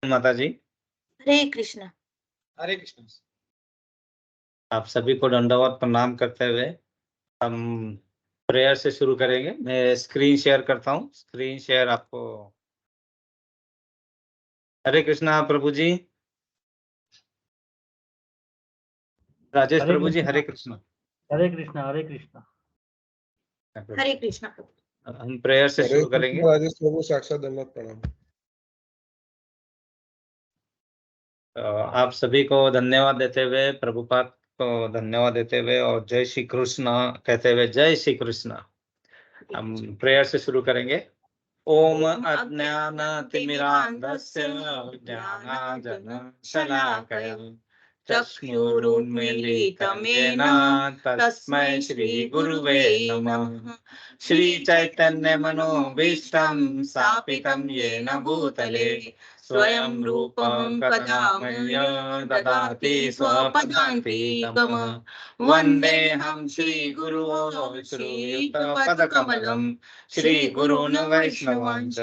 माता जी। हरे कृष्ण। हरे कृष्ण। आप सभी को दंडवत प्रणाम करते हुए हम प्रेयर से शुरू करेंगे। मैं स्क्रीन शेयर करता हूँ। स्क्रीन शेयर आपको। हरे कृष्णा प्रभु जी। राजेश प्रभु जी, हरे कृष्णा। हरे कृष्णा हरे कृष्णा। हरे कृष्ण। हम प्रेयर से शुरू करेंगे। राजेश प्रभु, साक्षात दंडवत प्रणाम। आप सभी को धन्यवाद देते हुए, प्रभुपाद को धन्यवाद देते हुए और जय श्री कृष्ण कहते हुए, जय श्री कृष्ण हम प्रेयर से शुरू करेंगे। ओम अज्ञानतिमिरान्धस्य ज्ञानाञ्जनशलाकया चक्षुरुन्मीलितं येन तस्मै श्रीगुरुवे नमः। श्रीचैतन्यमनोभीष्टं स्थापितं येन भूतले स्वयं रूपं कदा मह्यं ददाति स्वपदान्तिकम्। वन्देऽहं श्रीगुरुं श्रीयुतपदकमलं श्रीगुरून् वैष्णवांश्च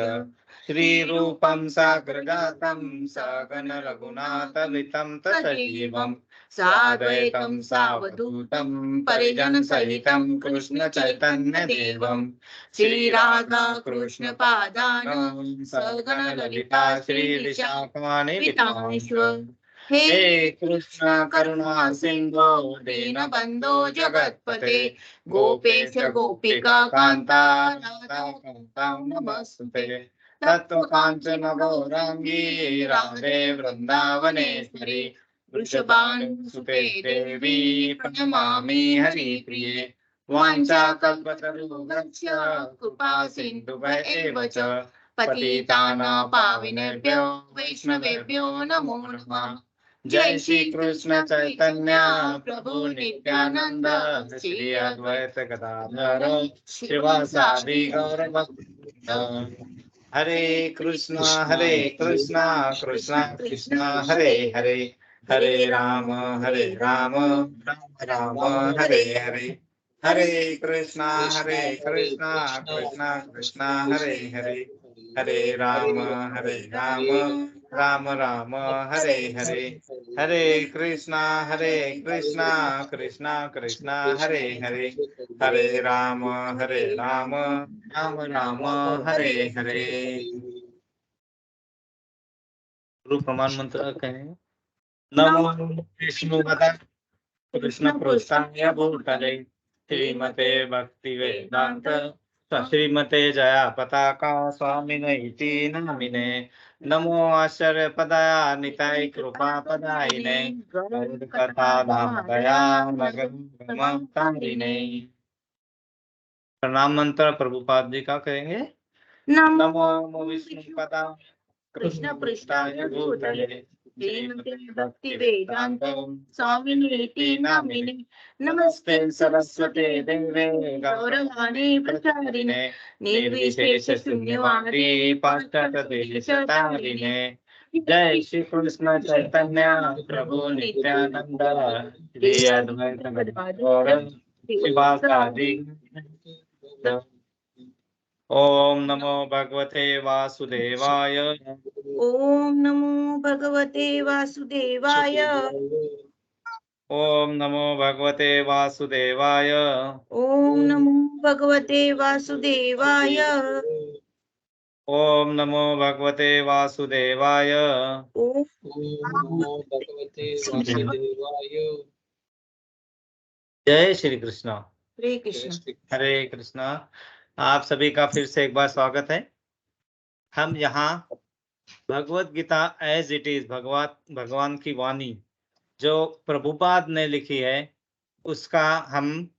श्रीरूपं साग्रजातं सगण रघुनाथवितं तथैवं साद्वैतं सावधूतं परिजनसहितं कृष्णचैतन्यदेवं श्रीराधा कृष्णपादानं सगण ललिता श्रीविशाखानि वितांश्व। हे कृष्ण करुणा सिंधो दीनबंधो जगत्पते गोपेश गोपिका कांता राधा कांता नमस्ते। तत्त्वकाञ्चन गौरांगी राधे वृंदावनेश्वरी वृषभानुसुते देवी प्रणमामि हरिप्रिये। वाञ्छाकल्पतरुभ्यश्च कृपा सिन्धुभ्य च पतितानां पावनेभ्यो वैष्णवेभ्यो नमो नमः। जय श्री कृष्ण चैतन्य प्रभु नित्यानंद श्री अद्वैत गदाधर श्रीवासादि गौरभक्त। हरे कृष्णा कृष्णा कृष्णा हरे हरे, हरे राम राम राम हरे हरे। हरे कृष्णा कृष्णा कृष्णा हरे हरे, हरे राम राम राम हरे हरे। हरे कृष्णा कृष्णा कृष्णा हरे हरे, हरे राम राम राम हरे हरे। गुरु प्रमाण मंत्र कहेंगे। नमो विष्णुपदाय कृष्ण पृष्ठाय भूतले श्रीमते भक्ति वेदांत श्रीमते जया पताका स्वामिने इति नामिने। नमो आश्चर्य पदाय निताय कृपा पदायिने गरुड़ कथा धाम दया मगन। प्रणाम मंत्र प्रभुपाद जी का करेंगे। नमो विष्णुपदाय कृष्ण पृष्ठाय भूतले श्रीमते भक्ति वेदांत स्वामिने इति नामिने। नमस्ते सरस्वते देवे गौरवाणी प्रचारिणे निर्विशेष शून्यवादी पाश्चात्यदेशतारिणे। जय श्री कृष्ण चैतन्य प्रभु नित्यानंद श्री अद्वैत गदाधर श्रीवासादि। ओम नमो भगवते वासुदेवाय। ओम नमो भगवते वासुदेवाय। ओम नमो भगवते वासुदेवाय। ओम नमो भगवते वासुदेवाय। ओम नमो भगवते वासुदेवाय। ओम नमो भगवते वासुदेवाय। जय श्री कृष्ण। हरे कृष्ण। हरे कृष्णा। आप सभी का फिर से एक बार स्वागत है। हम यहाँ Bhagavad Gita as it is, भगवान की वाणी जो प्रभुपाद ने लिखी है उसका हम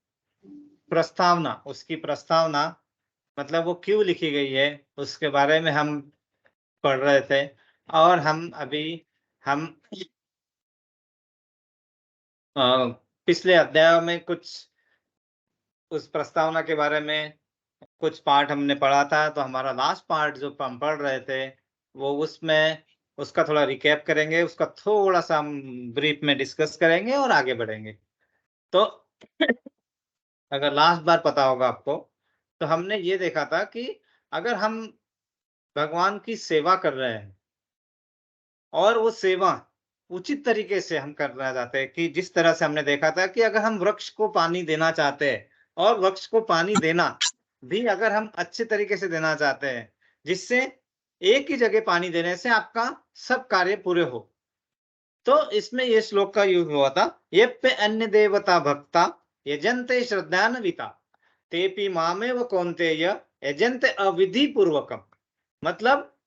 प्रस्तावना, उसकी प्रस्तावना मतलब वो क्यों लिखी गई है उसके बारे में हम पढ़ रहे थे। और हम अभी पिछले अध्याय में कुछ उस प्रस्तावना के बारे में कुछ पार्ट हमने पढ़ा था। तो हमारा लास्ट पार्ट जो हम पढ़ रहे थे वो उसमें उसका थोड़ा रिकैप करेंगे, उसका थोड़ा सा हम ब्रीफ में डिस्कस करेंगे और आगे बढ़ेंगे। तो अगर लास्ट बार पता होगा आपको तो हमने ये देखा था कि अगर हम भगवान की सेवा कर रहे हैं और वो सेवा उचित तरीके से हम करना चाहते हैं कि जिस तरह से हमने देखा था कि अगर हम वृक्ष को पानी देना चाहते हैं और वृक्ष को पानी देना भी अगर हम अच्छे तरीके से देना चाहते हैं, जिससे एक ही जगह पानी देने से आपका सब कार्य पूरे हो, तो इसमें ये श्लोक का यूज हुआ था, येप्य अन्य देवता भक्ता यजन्ते श्रद्धान्विता तेपि मामेव कौन्तेय यजन्ते अविधि पूर्वकम। मतलब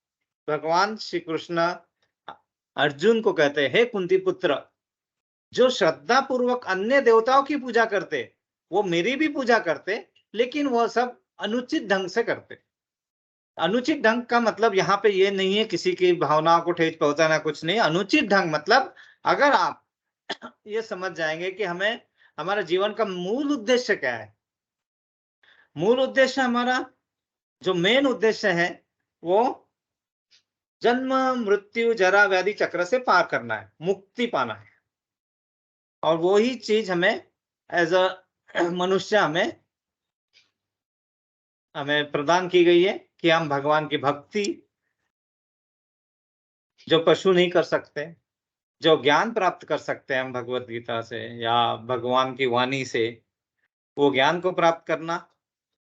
भगवान श्री कृष्ण अर्जुन को कहते हैं, हे कुंती पुत्र, जो श्रद्धा पूर्वक अन्य देवताओं की पूजा करते, वो मेरी भी पूजा करते, लेकिन वो सब अनुचित ढंग से करते। अनुचित ढंग का मतलब यहाँ पे ये नहीं है किसी की भावनाओं को ठेस पहुंचाना, कुछ नहीं। अनुचित ढंग मतलब अगर आप ये समझ जाएंगे कि हमें हमारा जीवन का मूल उद्देश्य क्या है, मूल उद्देश्य हमारा जो मेन उद्देश्य है वो जन्म मृत्यु जरा व्याधि चक्र से पार करना है, मुक्ति पाना है। और वो ही चीज हमें एज अ मनुष्य हमें प्रदान की गई है कि हम भगवान की भक्ति, जो पशु नहीं कर सकते, जो ज्ञान प्राप्त कर सकते हैं हम भगवत गीता से या भगवान की वाणी से, वो ज्ञान को प्राप्त करना,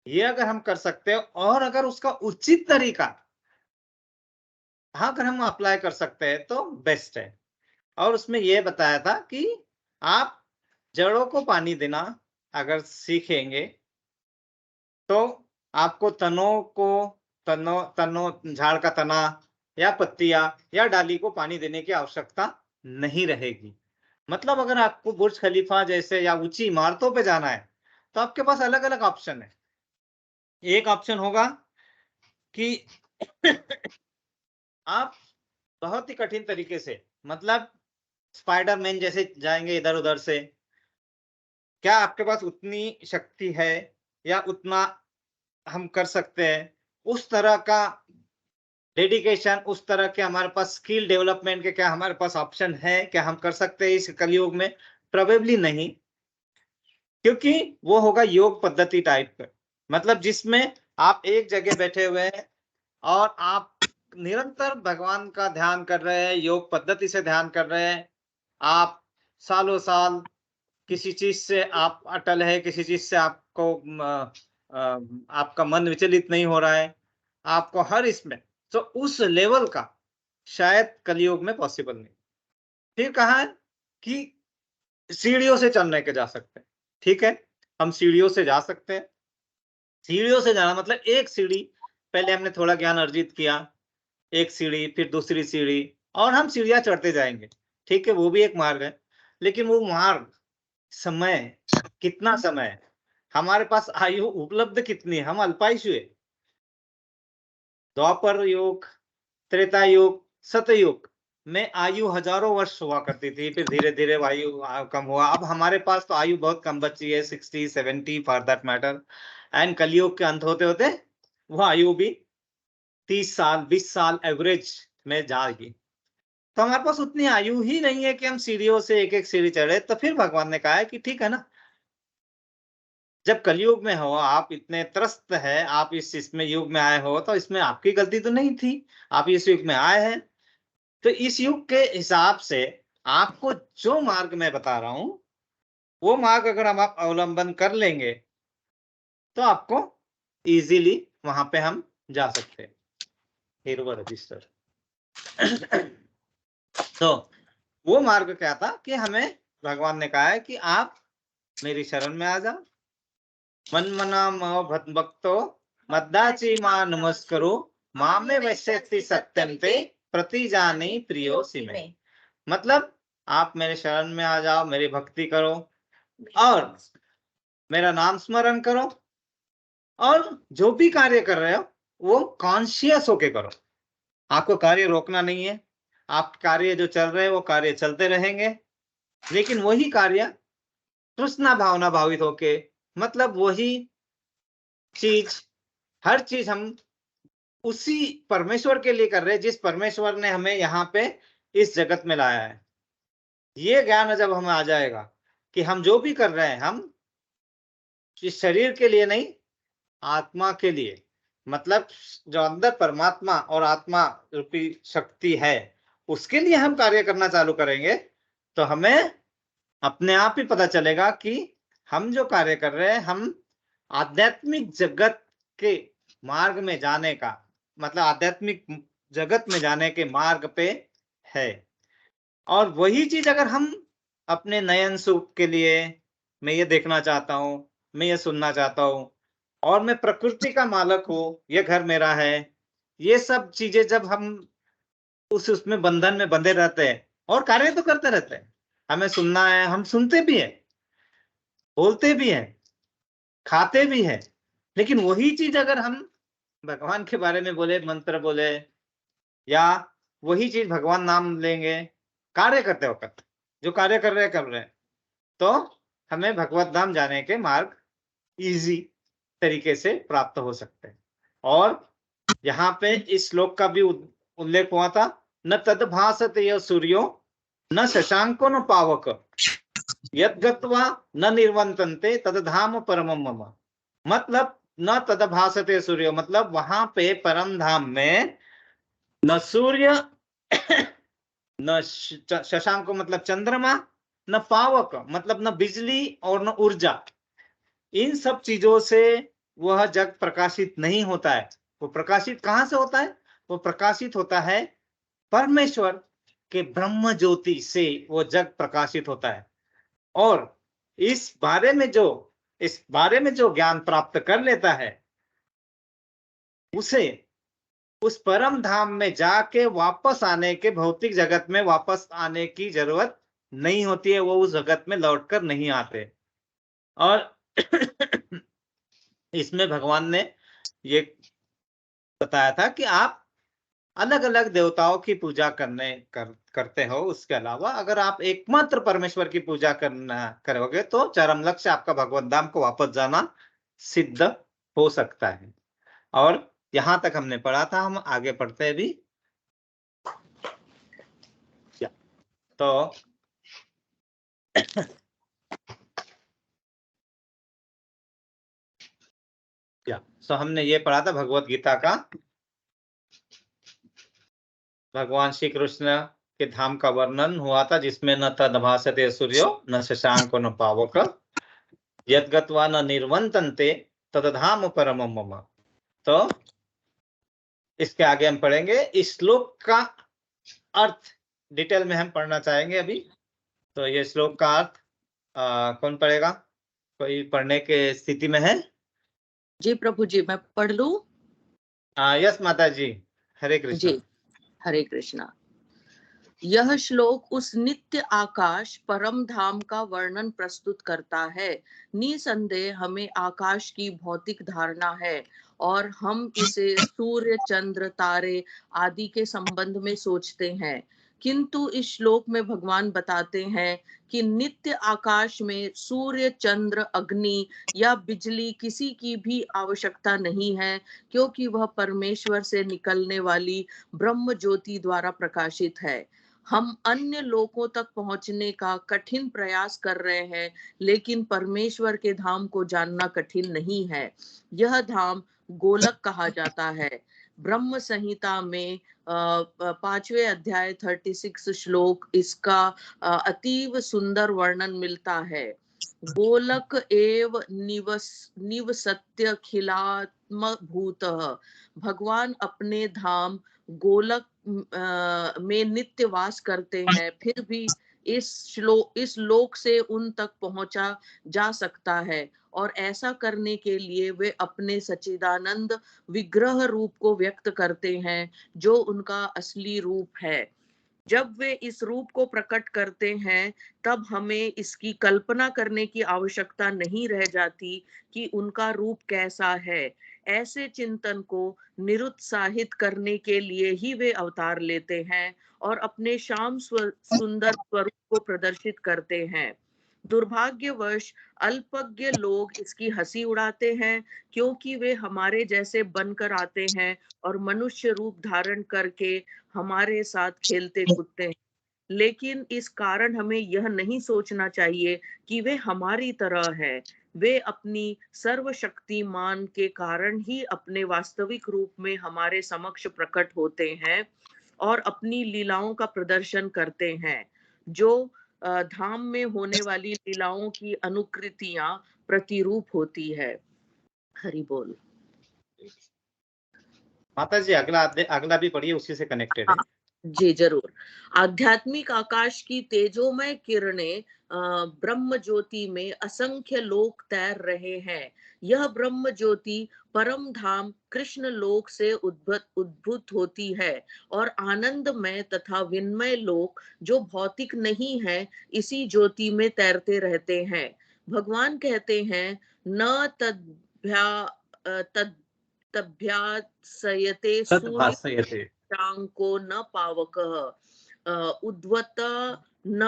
ये अगर हम कर सकते हैं और अगर उसका उचित तरीका अगर हम अप्लाई कर सकते हैं तो बेस्ट है। और उसमें यह बताया था कि आप जड़ों को पानी देना अगर सीखेंगे तो आपको तनों झाड़ का तना या पत्तियां या डाली को पानी देने की आवश्यकता नहीं रहेगी। मतलब अगर आपको बुर्ज खलीफा जैसे या ऊंची इमारतों पे जाना है तो आपके पास अलग अलग ऑप्शन है। एक ऑप्शन होगा कि आप बहुत ही कठिन तरीके से, मतलब स्पाइडरमैन जैसे जाएंगे इधर उधर से। क्या आपके पास उतनी शक्ति है या उतना हम कर सकते हैं, उस तरह का डेडिकेशन, उस तरह के हमारे पास स्किल डेवलपमेंट के क्या हमारे पास ऑप्शन है, क्या हम कर सकते हैं इस कलयुग में? प्रोबेबली नहीं, क्योंकि वो होगा योग पद्धति टाइप का, मतलब जिसमें आप एक जगह बैठे हुए हैं और आप निरंतर भगवान का ध्यान कर रहे हैं, योग पद्धति से ध्यान कर रहे हैं। आप सालों साल किसी चीज से आप अटल है, किसी चीज से आपको आपका मन विचलित नहीं हो रहा है, आपको हर इसमें, तो उस लेवल का शायद कलयुग में पॉसिबल नहीं। फिर कहा है कि सीढ़ियों से चलने के जा सकते हैं। ठीक है, हम सीढ़ियों से जा सकते हैं। सीढ़ियों से जाना मतलब एक सीढ़ी, पहले हमने थोड़ा ज्ञान अर्जित किया, एक सीढ़ी, फिर दूसरी सीढ़ी, और हम सीढ़ियां चढ़ते जाएंगे। ठीक है, वो भी एक मार्ग है, लेकिन वो मार्ग समय, कितना समय है हमारे पास, आयु उपलब्ध कितनी है, हम अल्पायुषु है। द्वापर युग, त्रेता युग, सतयुग में आयु हजारों वर्ष हुआ करती थी, फिर धीरे धीरे आयु कम हुआ। अब हमारे पास तो आयु बहुत कम बची है, 60 70 फॉर दैट मैटर। एंड कलयुग के अंत होते होते वो आयु भी 30 साल 20 साल एवरेज में जाएगी। तो हमारे पास उतनी आयु ही नहीं है कि हम सीढ़ियों से एक एक सीढ़ी चढ़े। तो फिर भगवान ने कहा है कि ठीक है ना, जब कलयुग में हो, आप इतने त्रस्त है, आप इस इसमें युग में आए हो, तो इसमें आपकी गलती तो नहीं थी, आप इस युग में आए हैं। तो इस युग के हिसाब से आपको जो मार्ग मैं बता रहा हूं, वो मार्ग अगर हम आप अवलंबन कर लेंगे तो आपको इजीली वहां पे हम जा सकते हैं। रजिस्टर तो वो मार्ग क्या था कि हमें भगवान ने कहा है कि आप मेरी शरण में आ जाओ। मन मना भक्तो मद्दाची मां नमस्करो मामे वैश्यति सत्यम ते प्रतिजानी प्रियोसि में। मतलब आप मेरे शरण में आ जाओ, मेरी भक्ति करो और मेरा नाम स्मरण करो, और जो भी कार्य कर रहे हो वो कॉन्शियस होके करो। आपको कार्य रोकना नहीं है, आप कार्य जो चल रहे हैं वो कार्य चलते रहेंगे, लेकिन वही कार्य तृष्णा भावना भावित होके, मतलब वही चीज, हर चीज हम उसी परमेश्वर के लिए कर रहे हैं जिस परमेश्वर ने हमें यहाँ पे इस जगत में लाया है। ये ज्ञान जब हमें आ जाएगा कि हम जो भी कर रहे हैं हम इस शरीर के लिए नहीं, आत्मा के लिए, मतलब जो अंदर परमात्मा और आत्मा रूपी शक्ति है उसके लिए हम कार्य करना चालू करेंगे तो हमें अपने आप ही पता चलेगा कि हम जो कार्य कर रहे हैं हम आध्यात्मिक जगत के मार्ग में जाने का मतलब आध्यात्मिक जगत में जाने के मार्ग पे है। और वही चीज अगर हम अपने नयन सुख के लिए, मैं ये देखना चाहता हूँ, मैं ये सुनना चाहता हूँ और मैं प्रकृति का मालक हूँ, ये घर मेरा है, ये सब चीजें जब हम उसमें बंधन में बंधे रहते हैं और कार्य तो करते रहते हैं, हमें सुनना है, हम सुनते भी हैं, बोलते भी हैं, खाते भी हैं, लेकिन वही चीज अगर हम भगवान के बारे में बोले, मंत्र बोले या वही चीज भगवान नाम लेंगे कार्य करते वक्त, जो कार्य कर रहे हैं तो हमें भगवत धाम जाने के मार्ग इजी तरीके से प्राप्त हो सकते हैं। और यहाँ पे इस श्लोक का भी उल्लेख हुआ था, न तद भासते य सूर्यो न शशांको न पावक यद गत्वा न निर्वंतन्ते तद धाम परमम मम। मतलब न तद भासते सूर्यो मतलब वहां पे परम धाम में न सूर्य न शशांक मतलब चंद्रमा, न पावक मतलब न बिजली और न ऊर्जा, इन सब चीजों से वह जग प्रकाशित नहीं होता है। वो प्रकाशित कहां से होता है? वो प्रकाशित होता है परमेश्वर के ब्रह्म ज्योति से वो जग प्रकाशित होता है। और इस बारे में जो ज्ञान प्राप्त कर लेता है उसे उस परम धाम में जाके वापस आने के, भौतिक जगत में वापस आने की जरूरत नहीं होती है, वो उस जगत में लौटकर नहीं आते। और इसमें भगवान ने ये बताया था कि आप अलग अलग देवताओं की पूजा करते हो, उसके अलावा अगर आप एकमात्र परमेश्वर की पूजा करोगे तो चरम लक्ष्य आपका भगवत धाम को वापस जाना सिद्ध हो सकता है। और यहां तक हमने पढ़ा था, हम आगे पढ़ते हैं भी। तो हमने ये पढ़ा था भगवत गीता का, भगवान श्री कृष्ण के धाम का वर्णन हुआ था जिसमें न तद भासते सूर्यो न शशांको न पावक यद गत्वा न निर्वंतन्ते तद धाम परमम मम। तो इसके आगे हम पढ़ेंगे। इस श्लोक का अर्थ डिटेल में हम पढ़ना चाहेंगे अभी। तो ये श्लोक का अर्थ कौन पढ़ेगा? कोई पढ़ने के स्थिति में है? जी प्रभु जी, मैं पढ़ लूं? यस माता जी, हरे कृष्ण जी, हरे कृष्णा। यह श्लोक उस नित्य आकाश परम धाम का वर्णन प्रस्तुत करता है। निसंदेह हमें आकाश की भौतिक धारणा है और हम इसे सूर्य, चंद्र, तारे आदि के संबंध में सोचते हैं, किंतु इस श्लोक में भगवान बताते हैं कि नित्य आकाश में सूर्य, चंद्र, अग्नि या बिजली किसी की भी आवश्यकता नहीं है, क्योंकि वह परमेश्वर से निकलने वाली ब्रह्म ज्योति द्वारा प्रकाशित है। हम अन्य लोकों तक पहुंचने का कठिन प्रयास कर रहे हैं, लेकिन परमेश्वर के धाम को जानना कठिन नहीं है। यह धाम गोलक कहा जाता है। ब्रह्म संहिता में 5वें अध्याय 36 श्लोक इसका अतीव सुंदर वर्णन मिलता है। गोलक एव निवसत्य खिलात्म भूतः। भगवान अपने धाम गोलक में नित्य वास करते हैं, फिर भी इस लोक से उन तक पहुंचा जा सकता है, और ऐसा करने के लिए वे अपने सच्चिदानंद विग्रह रूप को व्यक्त करते हैं, जो उनका असली रूप है। जब वे इस रूप को प्रकट करते हैं तब हमें इसकी कल्पना करने की आवश्यकता नहीं रह जाती कि उनका रूप कैसा है। ऐसे चिंतन को निरुत्साहित करने के लिए ही वे अवतार लेते हैं और अपने सुंदर स्वरूप को प्रदर्शित करते हैं। दुर्भाग्यवश अल्पज्ञ लोग इसकी हंसी उड़ाते हैं, क्योंकि वे हमारे जैसे बनकर आते हैं और मनुष्य रूप धारण करके हमारे साथ खेलते कूदते हैं। लेकिन इस कारण हमें यह नहीं सोचना चाहिए कि वे हमारी तरह है। वे अपनी सर्वशक्तिमान के कारण ही अपने वास्तविक रूप में हमारे समक्ष प्रकट होते हैं। और अपनी लीलाओं का प्रदर्शन करते हैं, जो धाम में होने वाली लीलाओं की अनुकृतियां प्रतिरूप होती है। हरि बोल। माता जी अगला भी पढ़िए, उसी से कनेक्टेड है। हाँ, जी जरूर। आध्यात्मिक आकाश की तेजोमय किरणें ब्रह्म ज्योति में असंख्य लोक तैर रहे हैं। यह ब्रह्म ज्योति परम धाम कृष्ण लोक से उद्भूत होती है और आनंदमय तथा विन्मय लोक जो भौतिक नहीं है, इसी ज्योति में तैरते रहते हैं। भगवान कहते हैं, न तद्भ्यासयते सूर्य सद्भासयते। को न पावकः उद्वत न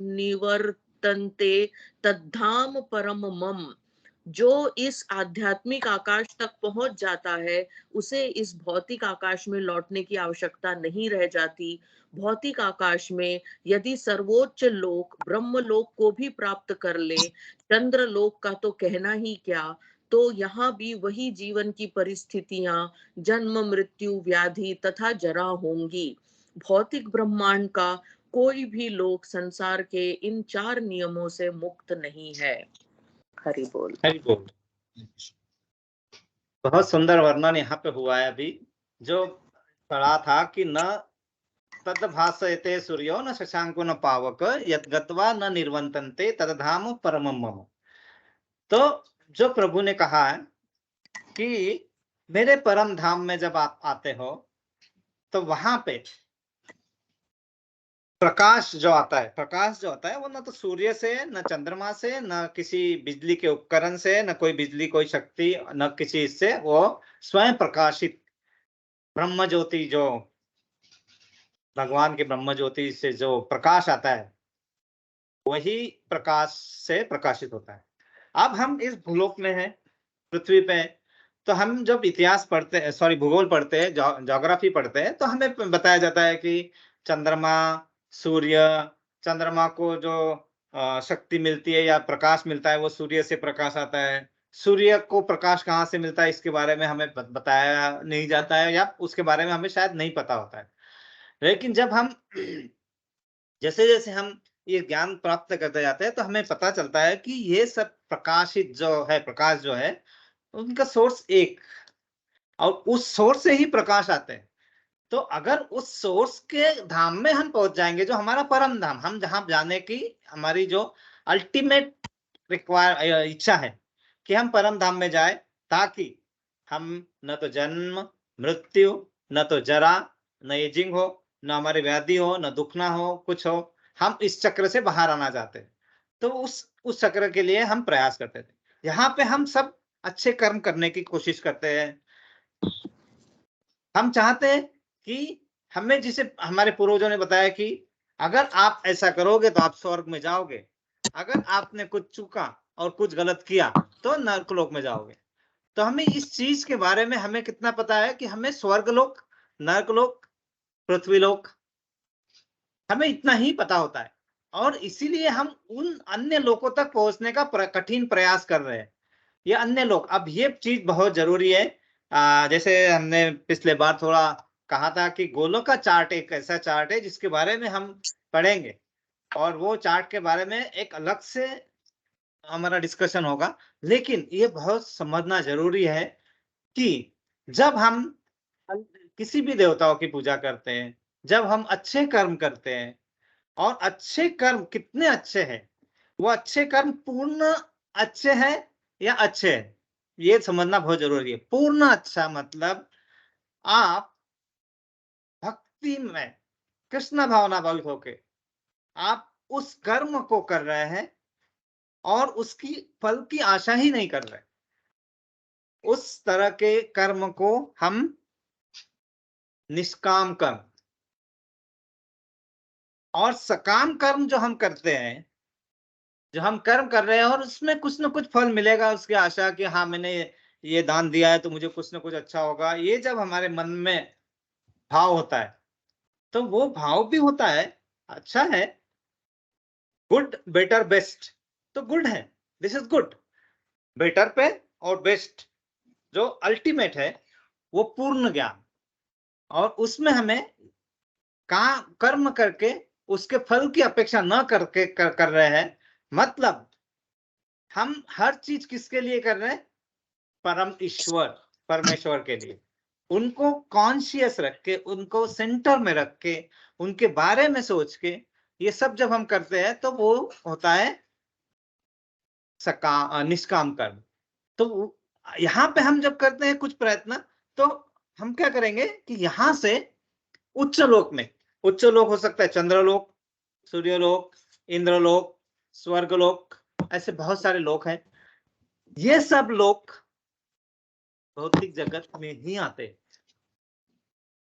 निवर्तन्ते तद्धाम परम मम। जो इस आध्यात्मिक आकाश तक पहुंच जाता है, उसे इस भौतिक आकाश में लौटने की आवश्यकता नहीं रह जाती। भौतिक आकाश में यदि सर्वोच्च लोक ब्रह्म लोक को भी प्राप्त कर ले, चंद्र लोक का तो कहना ही क्या, तो यहाँ भी वही जीवन की परिस्थितियां, जन्म मृत्यु व्याधि तथा जरा होंगी। भौतिक ब्रह्मांड का कोई भी लोक संसार के इन 4 नियमों से मुक्त नहीं है। हरि बोल। हरि बोल। बहुत सुंदर वर्णन यहाँ पे हुआ है। अभी जो पढ़ा था कि न तद्भासयते सूर्यो न शशांको न पावक यद्गत्वा न निर्वतन्ते तद्धाम परमम मम। तो जो प्रभु ने कहा है कि मेरे परम धाम में जब आप आते हो, तो वहां पे प्रकाश जो आता है वो न तो सूर्य से, न चंद्रमा से, न किसी बिजली के उपकरण से, न कोई बिजली कोई शक्ति, न किसी इससे, वो स्वयं प्रकाशित ब्रह्म ज्योति, जो भगवान के ब्रह्म ज्योति से जो प्रकाश आता है, वही प्रकाश से प्रकाशित होता है। अब हम इस भूलोक में हैं, पृथ्वी पे, तो हम जब इतिहास पढ़ते हैं, सॉरी भूगोल पढ़ते हैं, ज्योग्राफी पढ़ते हैं, तो हमें बताया जाता है कि चंद्रमा, सूर्य, चंद्रमा को जो शक्ति मिलती है या प्रकाश मिलता है, वो सूर्य से प्रकाश आता है। सूर्य को प्रकाश कहाँ से मिलता है, इसके बारे में हमें बताया नहीं जाता है, या उसके बारे में हमें शायद नहीं पता होता है। लेकिन जब हम जैसे जैसे हम ये ज्ञान प्राप्त करते जाते हैं, तो हमें पता चलता है कि ये सब प्रकाशित जो है, प्रकाश जो है, उनका सोर्स एक, और उस सोर्स से ही प्रकाश आते हैं। तो अगर उस सोर्स के धाम में हम पहुंच जाएंगे, जो हमारा परम धाम, हम जहां जाने की हमारी जो अल्टीमेट इच्छा है कि हम परम धाम में जाए, ताकि हम न तो जन्म मृत्यु, न तो जरा, न एजिंग हो, न हमारी व्याधि हो, न दुख ना हो, कुछ हो, हम इस चक्र से बाहर आना चाहते हैं। तो उस चक्र के लिए हम प्रयास करते थे। यहाँ पे हम सब अच्छे कर्म करने की कोशिश करते हैं। हम चाहते हैं कि हमें, जिसे हमारे पूर्वजों ने बताया कि अगर आप ऐसा करोगे तो आप स्वर्ग में जाओगे, अगर आपने कुछ चूका और कुछ गलत किया तो नरकलोक में जाओगे। तो हमें इस चीज के बारे में हमें कितना पता है कि हमें स्वर्गलोक, नरकलोक, पृथ्वीलोक, हमें इतना ही पता होता है, और इसीलिए हम उन अन्य लोकों तक पहुंचने का कठिन प्रयास कर रहे हैं। ये अन्य लोग, अब ये चीज बहुत जरूरी है। जैसे हमने पिछले बार थोड़ा कहा था कि गोलोक का चार्ट एक ऐसा चार्ट है जिसके बारे में हम पढ़ेंगे, और वो चार्ट के बारे में एक अलग से हमारा डिस्कशन होगा। लेकिन ये बहुत समझना जरूरी है कि जब हम किसी भी देवताओं की पूजा करते हैं, जब हम अच्छे कर्म करते हैं, और अच्छे कर्म कितने अच्छे हैं, वो अच्छे कर्म पूर्ण अच्छे हैं या अच्छे हैं, ये समझना बहुत जरूरी है। पूर्ण अच्छा मतलब आप भक्ति में कृष्ण भावना बल होके आप उस कर्म को कर रहे हैं और उसकी फल की आशा ही नहीं कर रहे। उस तरह के कर्म को हम निष्काम कर्म, और सकाम कर्म जो हम करते हैं, जो हम कर्म कर रहे हैं और उसमें कुछ ना कुछ फल मिलेगा, उसकी आशा कि हाँ मैंने ये दान दिया है तो मुझे कुछ ना कुछ अच्छा होगा, ये जब हमारे मन में भाव होता है, तो वो भाव भी होता है, अच्छा है, गुड बेटर बेस्ट, तो गुड है, दिस इज गुड। बेटर पे और बेस्ट जो अल्टीमेट है, वो पूर्ण ज्ञान, और उसमें हमें कर्म करके उसके फल की अपेक्षा न करके कर रहे हैं। मतलब हम हर चीज किसके लिए कर रहे हैं? परम ईश्वर परमेश्वर के लिए। उनको कॉन्शियस रख के, उनको सेंटर में रख के, उनके बारे में सोच के ये सब जब हम करते हैं तो वो होता है निष्काम कर्म। तो यहाँ पे हम जब करते हैं कुछ प्रयत्न, तो हम क्या करेंगे कि यहाँ से उच्च लोक में, उच्च लोक हो सकता है चंद्रलोक, सूर्यलोक, इंद्रलोक, स्वर्गलोक, ऐसे बहुत सारे लोक हैं। ये सब लोक भौतिक जगत में ही आते हैं।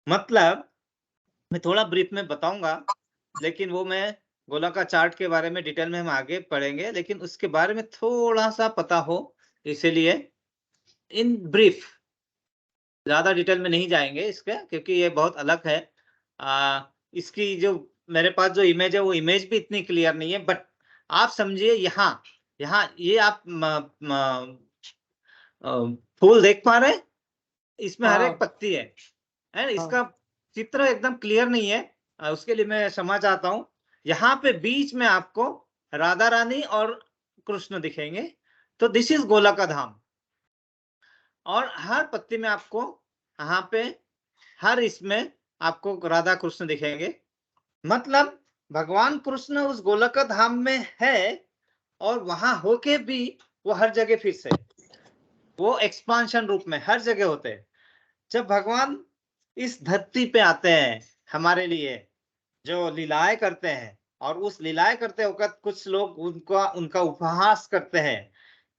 मतलब मैं थोड़ा ब्रीफ में बताऊंगा, लेकिन वो मैं गोलाकार चार्ट के बारे में डिटेल में हम आगे पढ़ेंगे, लेकिन उसके बारे में थोड़ा सा पता हो, इसीलिए इन ब्रीफ ज्यादा डिटेल में नहीं जाएंगे इसके, क्योंकि ये बहुत अलग है। इसकी जो मेरे पास जो इमेज है वो इमेज भी इतनी क्लियर नहीं है, बट आप समझिए यहाँ यहाँ ये आप फूल देख पा रहे हैं? इसमें हर एक पत्ती है, इसका चित्र एकदम क्लियर नहीं है, उसके लिए मैं क्षमा चाहता हूँ। यहाँ पे बीच में आपको राधा रानी और कृष्ण दिखेंगे, तो दिस इज गोलक धाम। और हर पत्ती में आपको यहाँ पे हर इसमें आपको राधा कृष्ण दिखेंगे। मतलब भगवान कृष्ण उस गोलक धाम में है, और वहां होके भी वो हर जगह फिर से वो एक्सपांशन रूप में हर जगह होते हैं। जब भगवान इस धरती पे आते हैं हमारे लिए, जो लीलाएं करते हैं, और उस लीलाएं करते वक्त कुछ लोग उनका उपहास करते हैं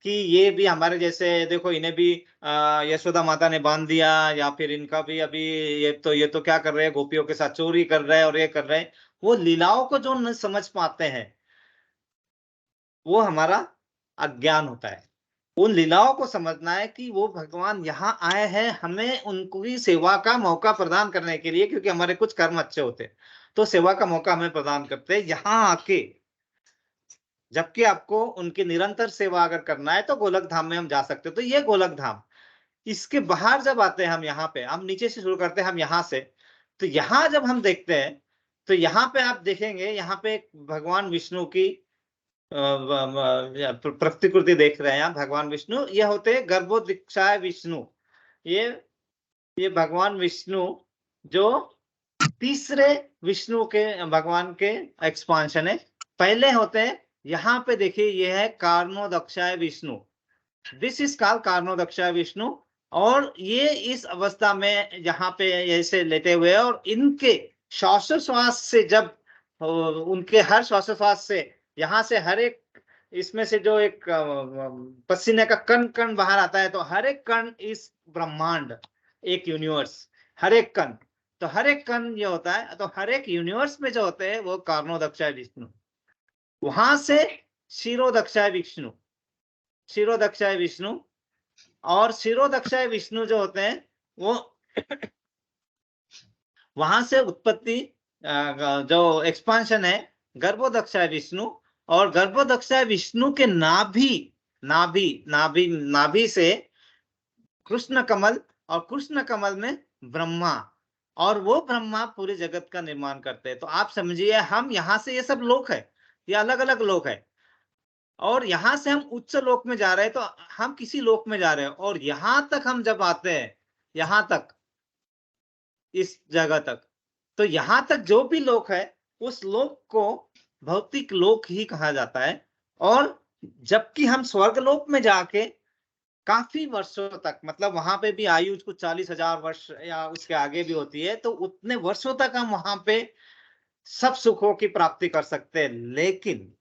कि ये भी हमारे जैसे, देखो इन्हें भी यशोदा माता ने बांध दिया, या फिर इनका भी अभी ये तो क्या कर रहे हैं, गोपियों के साथ चोरी कर रहे हैं और ये कर रहे हैं। वो लीलाओं को जो न समझ पाते हैं, वो हमारा अज्ञान होता है। उन लीलाओं को समझना है कि वो भगवान यहाँ आए हैं हमें उनकी सेवा का मौका प्रदान करने के लिए, क्योंकि हमारे कुछ कर्म अच्छे होते हैं, तो सेवा का मौका हमें प्रदान करते हैं यहाँ आके। जबकि आपको उनकी निरंतर सेवा अगर करना है तो गोलक धाम में हम जा सकते हैं। तो ये गोलक धाम। इसके बाहर जब आते हैं हम, यहाँ पे हम नीचे से शुरू करते हैं, हम यहाँ से, तो यहाँ जब हम देखते हैं तो यहाँ पे आप देखेंगे, यहाँ पे भगवान विष्णु की प्रतिकृति देख रहे हैं आप। भगवान विष्णु ये होते हैं गर्भोदीक्षाय विष्णु। ये भगवान विष्णु जो तीसरे विष्णु के भगवान के एक्सपांशन है। पहले होते हैं, यहाँ पे देखिए, ये है Karanodakshayi Vishnu. This is called Karanodakshayi Vishnu. और ये इस अवस्था में यहाँ पे ऐसे लेटे हुए हैं, और इनके श्वासोश्वास से जब उनके हर श्वासोश्वास से यहाँ से हर एक इसमें से जो एक पसीने का कण कण बाहर आता है, तो हर एक कण इस ब्रह्मांड, एक यूनिवर्स, हर एक कण, तो हर एक कण ये होता है, तो हर एक यूनिवर्स में जो होते हैं वो कार्णोदक्षाय विष्णु। वहां से शिरोदक्षाय विष्णु, शिरोदक्षाय विष्णु, और शिरोदक्षाय विष्णु जो होते हैं वो वहां से उत्पत्ति जो एक्सपांशन है गर्भोदक्षाय विष्णु। और गर्भोदक्षाय विष्णु के नाभि नाभि नाभि नाभि से कृष्ण कमल, और कृष्ण कमल में ब्रह्मा, और वो ब्रह्मा पूरे जगत का निर्माण करते हैं। तो आप समझिए, हम यहाँ से, ये सब लोक है, ये अलग अलग लोक है, और यहाँ से हम उच्च लोक में जा रहे हैं, तो हम किसी लोक में जा रहे हैं। और यहाँ तक हम जब आते हैं, यहाँ तक, इस जगह तक, तो यहाँ तक जो भी लोक है उस लोक को भौतिक लोक ही कहा जाता है। और जबकि हम स्वर्ग लोक में जाके काफी वर्षों तक, मतलब वहां पे भी आयु कुछ 40,000 वर्ष या उसके आगे भी होती है, तो उतने वर्षों तक हम वहां पे सब सुखों की प्राप्ति कर सकते हैं। लेकिन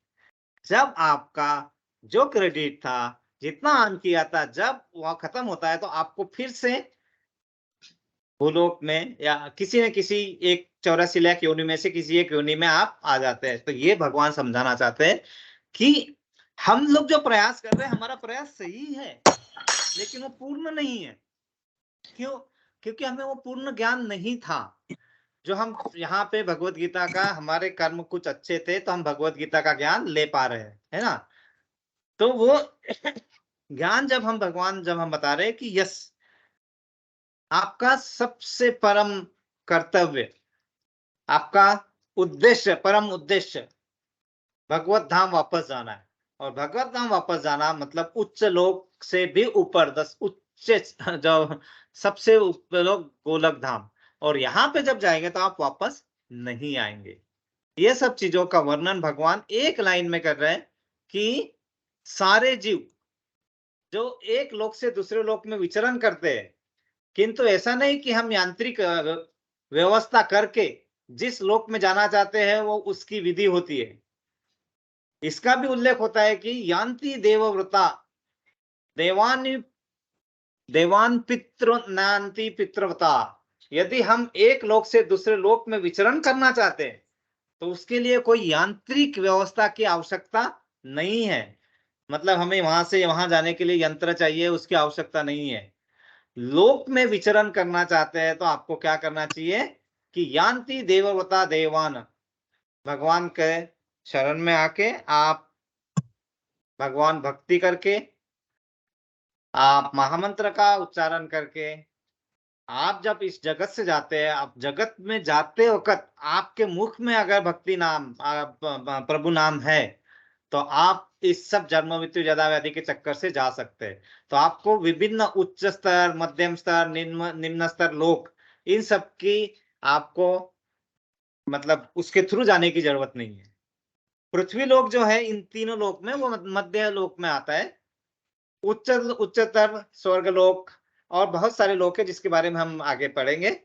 जब आपका जो क्रेडिट था, जितना अर्न किया था, जब वह खत्म होता है, तो आपको फिर से भूलोक में या किसी न किसी एक 84 लाख योनि में से किसी एक योनि में आप आ जाते हैं। तो ये भगवान समझाना चाहते हैं कि हम लोग जो प्रयास कर रहे हैं, हमारा प्रयास सही है, लेकिन वो पूर्ण नहीं है। क्यों? क्योंकि हमें वो पूर्ण ज्ञान नहीं था। जो हम यहाँ पे भगवत गीता का, हमारे कर्म कुछ अच्छे थे तो हम भगवत गीता का ज्ञान ले पा रहे हैं, है ना। तो वो ज्ञान जब हम बता रहे हैं कि यस, आपका सबसे परम कर्तव्य, आपका उद्देश्य, परम उद्देश्य भगवत धाम वापस जाना है। और भगवत धाम वापस जाना मतलब उच्च लोक से भी ऊपर 10 उच्च जो सबसे ऊपर लोग गोलक धाम, और यहाँ पे जब जाएंगे तो आप वापस नहीं आएंगे। ये सब चीजों का वर्णन भगवान एक लाइन में कर रहे हैं कि सारे जीव जो एक लोक से दूसरे लोक में विचरण करते हैं, किंतु ऐसा नहीं कि हम यांत्रिक व्यवस्था करके जिस लोक में जाना चाहते हैं वो उसकी विधि होती है। इसका भी उल्लेख होता है कि यान्ति देवव्रता देवान पितृ नान्ति पितृव्रता। यदि हम एक लोक से दूसरे लोक में विचरण करना चाहते हैं तो उसके लिए कोई यांत्रिक व्यवस्था की आवश्यकता नहीं है। मतलब हमें वहां से वहां जाने के लिए यंत्र चाहिए, उसकी आवश्यकता नहीं है। लोक में विचरण करना चाहते हैं तो आपको क्या करना चाहिए कि यान्ति देवव्रता देवान, भगवान के शरण में आके आप भगवान भक्ति करके, आप महामंत्र का उच्चारण करके, आप जब इस जगत से जाते हैं, आप जगत में जाते वक्त आपके मुख में अगर भक्ति नाम प्रभु नाम है तो आप इस सब जन्म मृत्यु जरा व्याधि के चक्कर से जा सकते हैं। तो आपको विभिन्न उच्च स्तर, मध्यम स्तर, निम्न स्तर लोक, इन सब की आपको मतलब उसके थ्रू जाने की जरूरत नहीं है। पृथ्वी लोक जो है इन तीनों लोक में वो मध्य लोक में आता है। उच्चतर स्वर्गलोक और बहुत सारे लोक है जिसके बारे में हम आगे पढ़ेंगे।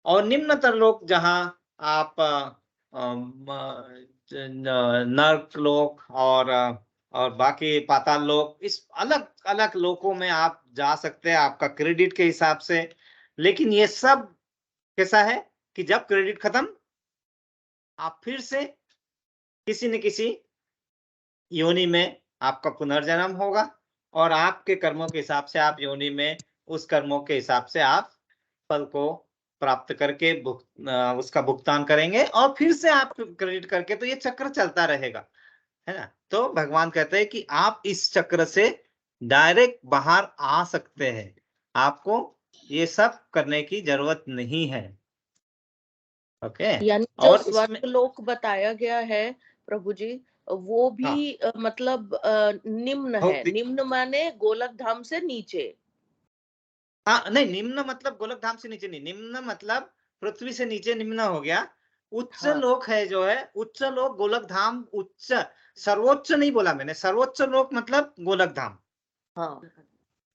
और निम्नतर लोक जहां आप नर्क लोक और बाकी पाताल लोक, इस अलग अलग लोकों में आप जा सकते हैं आपका क्रेडिट के हिसाब से। लेकिन ये सब कैसा है कि जब क्रेडिट खत्म आप फिर से किसी न किसी योनि में आपका पुनर्जन्म होगा और आपके कर्मों के हिसाब से आप योनि में उस कर्मों के हिसाब से आप फल को प्राप्त करके उसका भुगतान करेंगे और फिर से आप क्रेडिट करके, तो ये चक्र चलता रहेगा, है ना। तो भगवान कहते हैं कि आप इस चक्र से डायरेक्ट बाहर आ सकते हैं, आपको ये सब करने की जरूरत नहीं है। ओके। यानी जो और स्वर्ग लोक बताया गया है प्रभु जी, वो भी मतलब निम्न है। निम्न माने गोलक धाम से नीचे। हाँ नहीं, निम्न मतलब गोलक धाम से नीचे नहीं, निम्न मतलब पृथ्वी से नीचे निम्न हो गया। उच्च लोक है जो है, उच्च लोक गोलक धाम, उच्च सर्वोच्च नहीं बोला मैंने, सर्वोच्च लोक मतलब गोलक धाम। हाँ।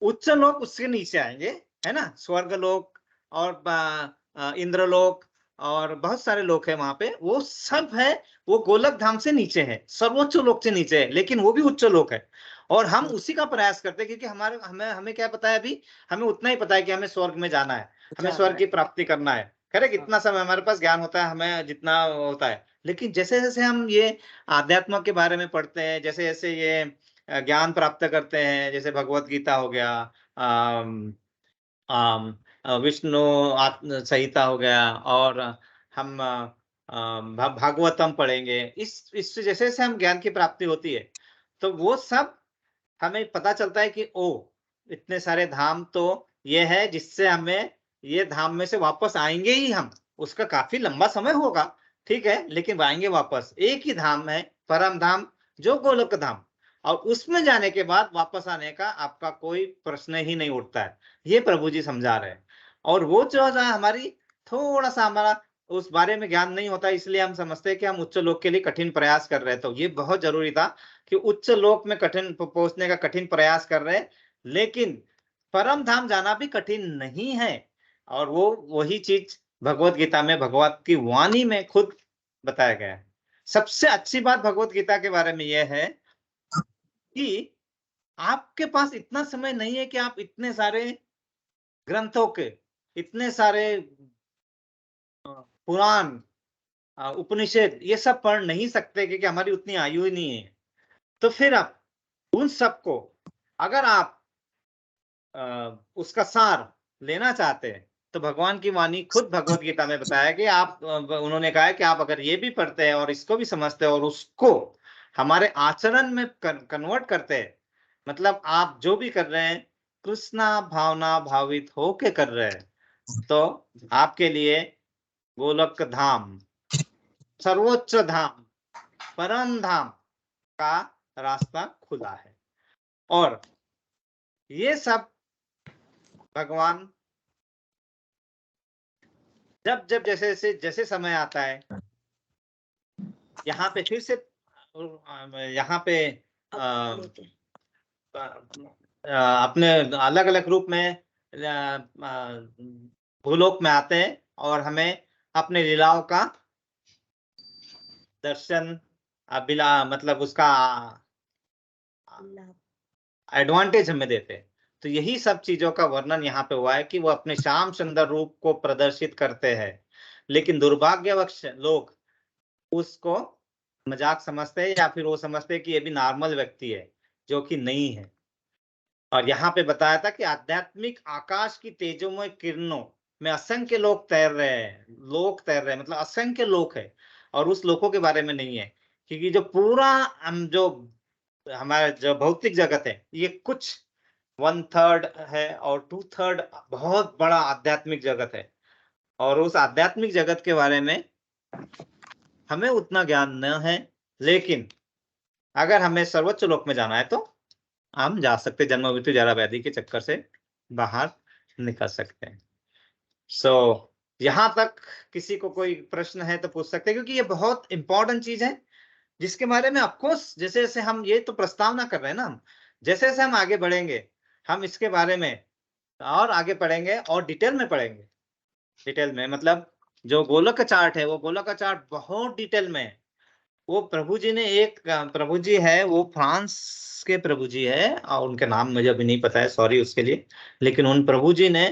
उच्च लोक उसके नीचे आएंगे, है ना। स्वर्ग लोक और इंद्रलोक और बहुत सारे लोक है वहां पे, वो सब है वो गोलक धाम से नीचे है, सर्वोच्च लोक से नीचे है, लेकिन वो भी उच्च लोक है। और हम उसी का प्रयास करते हैं क्योंकि हमारे हमें क्या पता है, अभी हमें उतना ही पता है कि हमें स्वर्ग में जाना है, हमें स्वर्ग की प्राप्ति करना है। करेक्ट, इतना समय हमारे पास ज्ञान होता है, हमें जितना होता है। लेकिन जैसे जैसे हम ये आध्यात्म के बारे में पढ़ते हैं, जैसे जैसे ये ज्ञान प्राप्त करते हैं, जैसे भगवत गीता हो गया, विष्णु आत्म संहिता हो गया, और हम भागवतम पढ़ेंगे, इससे जैसे जैसे हम ज्ञान की प्राप्ति होती है तो वो सब हमें पता चलता है कि ओ इतने सारे धाम तो ये है जिससे हमें ये धाम में से वापस आएंगे ही हम, उसका काफी लंबा समय होगा, ठीक है, लेकिन आएंगे वापस। एक ही धाम है परम धाम जो गोलोक धाम, और उसमें जाने के बाद वापस आने का आपका कोई प्रश्न ही नहीं उठता है, ये प्रभु जी समझा रहे हैं। और वो जो है हमारी थोड़ा सा हमारा उस बारे में ज्ञान नहीं होता, इसलिए हम समझते हैं कि हम उच्च लोक के लिए कठिन प्रयास कर रहे हैं। तो ये बहुत जरूरी था कि उच्च लोक में कठिन पहुंचने का कठिन प्रयास कर रहे हैं, लेकिन परम धाम जाना भी कठिन नहीं है। और वो वही चीज भगवत गीता में भगवत की वाणी में खुद बताया गया है। सबसे अच्छी बात भगवत गीता के बारे में यह है कि आपके पास इतना समय नहीं है कि आप इतने सारे ग्रंथों के, इतने सारे पुराण, उपनिषद ये सब पढ़ नहीं सकते क्योंकि हमारी उतनी आयु ही नहीं है। तो फिर आप उन सबको अगर आप उसका सार लेना चाहते हैं तो भगवान की वाणी खुद भगवत गीता में बताया कि आप उन्होंने कहा है कि आप अगर ये भी पढ़ते हैं और इसको भी समझते हैं और उसको हमारे आचरण में कन्वर्ट करते हैं, मतलब आप जो भी कर रहे हैं कृष्णा भावना भावित होके कर रहे हैं, तो आपके लिए गोलक धाम, सर्वोच्च धाम, परम धाम का रास्ता खुला है। और ये सब भगवान जब जब जैसे समय आता है, यहाँ पे फिर से यहाँ पे अपने अलग अलग रूप में भूलोक में आते हैं और हमें अपने लीलाओं का दर्शन मतलब उसका एडवांटेज हमें देते हैं। तो यही सब चीजों का वर्णन यहाँ पे हुआ है कि वो अपने श्याम सुंदर रूप को प्रदर्शित करते हैं, लेकिन दुर्भाग्यवश लोग उसको मजाक समझते हैं या फिर वो समझते हैं कि ये भी नॉर्मल व्यक्ति है, जो कि नहीं है। और यहाँ पे बताया था कि आध्यात्मिक आकाश की तेजोमय किरणों में असंख्य लोग तैर रहे हैं, मतलब असंख्य लोग है, और उस लोगों के बारे में नहीं है, क्योंकि जो पूरा हम जो हमारा जो भौतिक जगत है, ये कुछ 1/3 है और 2/3 बहुत बड़ा आध्यात्मिक जगत है। और उस आध्यात्मिक जगत के बारे में हमें उतना ज्ञान न है, लेकिन अगर हमें सर्वोच्च लोक में जाना है तो हम जा सकते, जन्म मृत्यु जरा व्याधि के चक्कर से बाहर निकल सकते हैं। यहाँ तक किसी को कोई प्रश्न है तो पूछ सकते हैं, क्योंकि ये बहुत इंपॉर्टेंट चीज है, जिसके बारे में ऑफकोर्स जैसे जैसे हम ये तो प्रस्तावना कर रहे हैं ना, हम जैसे जैसे हम आगे बढ़ेंगे हम इसके बारे में और आगे पढ़ेंगे और डिटेल में पढ़ेंगे। डिटेल में मतलब जो गोलक का चार्ट है, वो गोलक का चार्ट बहुत डिटेल में है। वो प्रभु जी ने एक प्रभु जी है, वो फ्रांस के प्रभु जी है, और उनके नाम मुझे अभी नहीं पता है, सॉरी उसके लिए, लेकिन उन प्रभु जी ने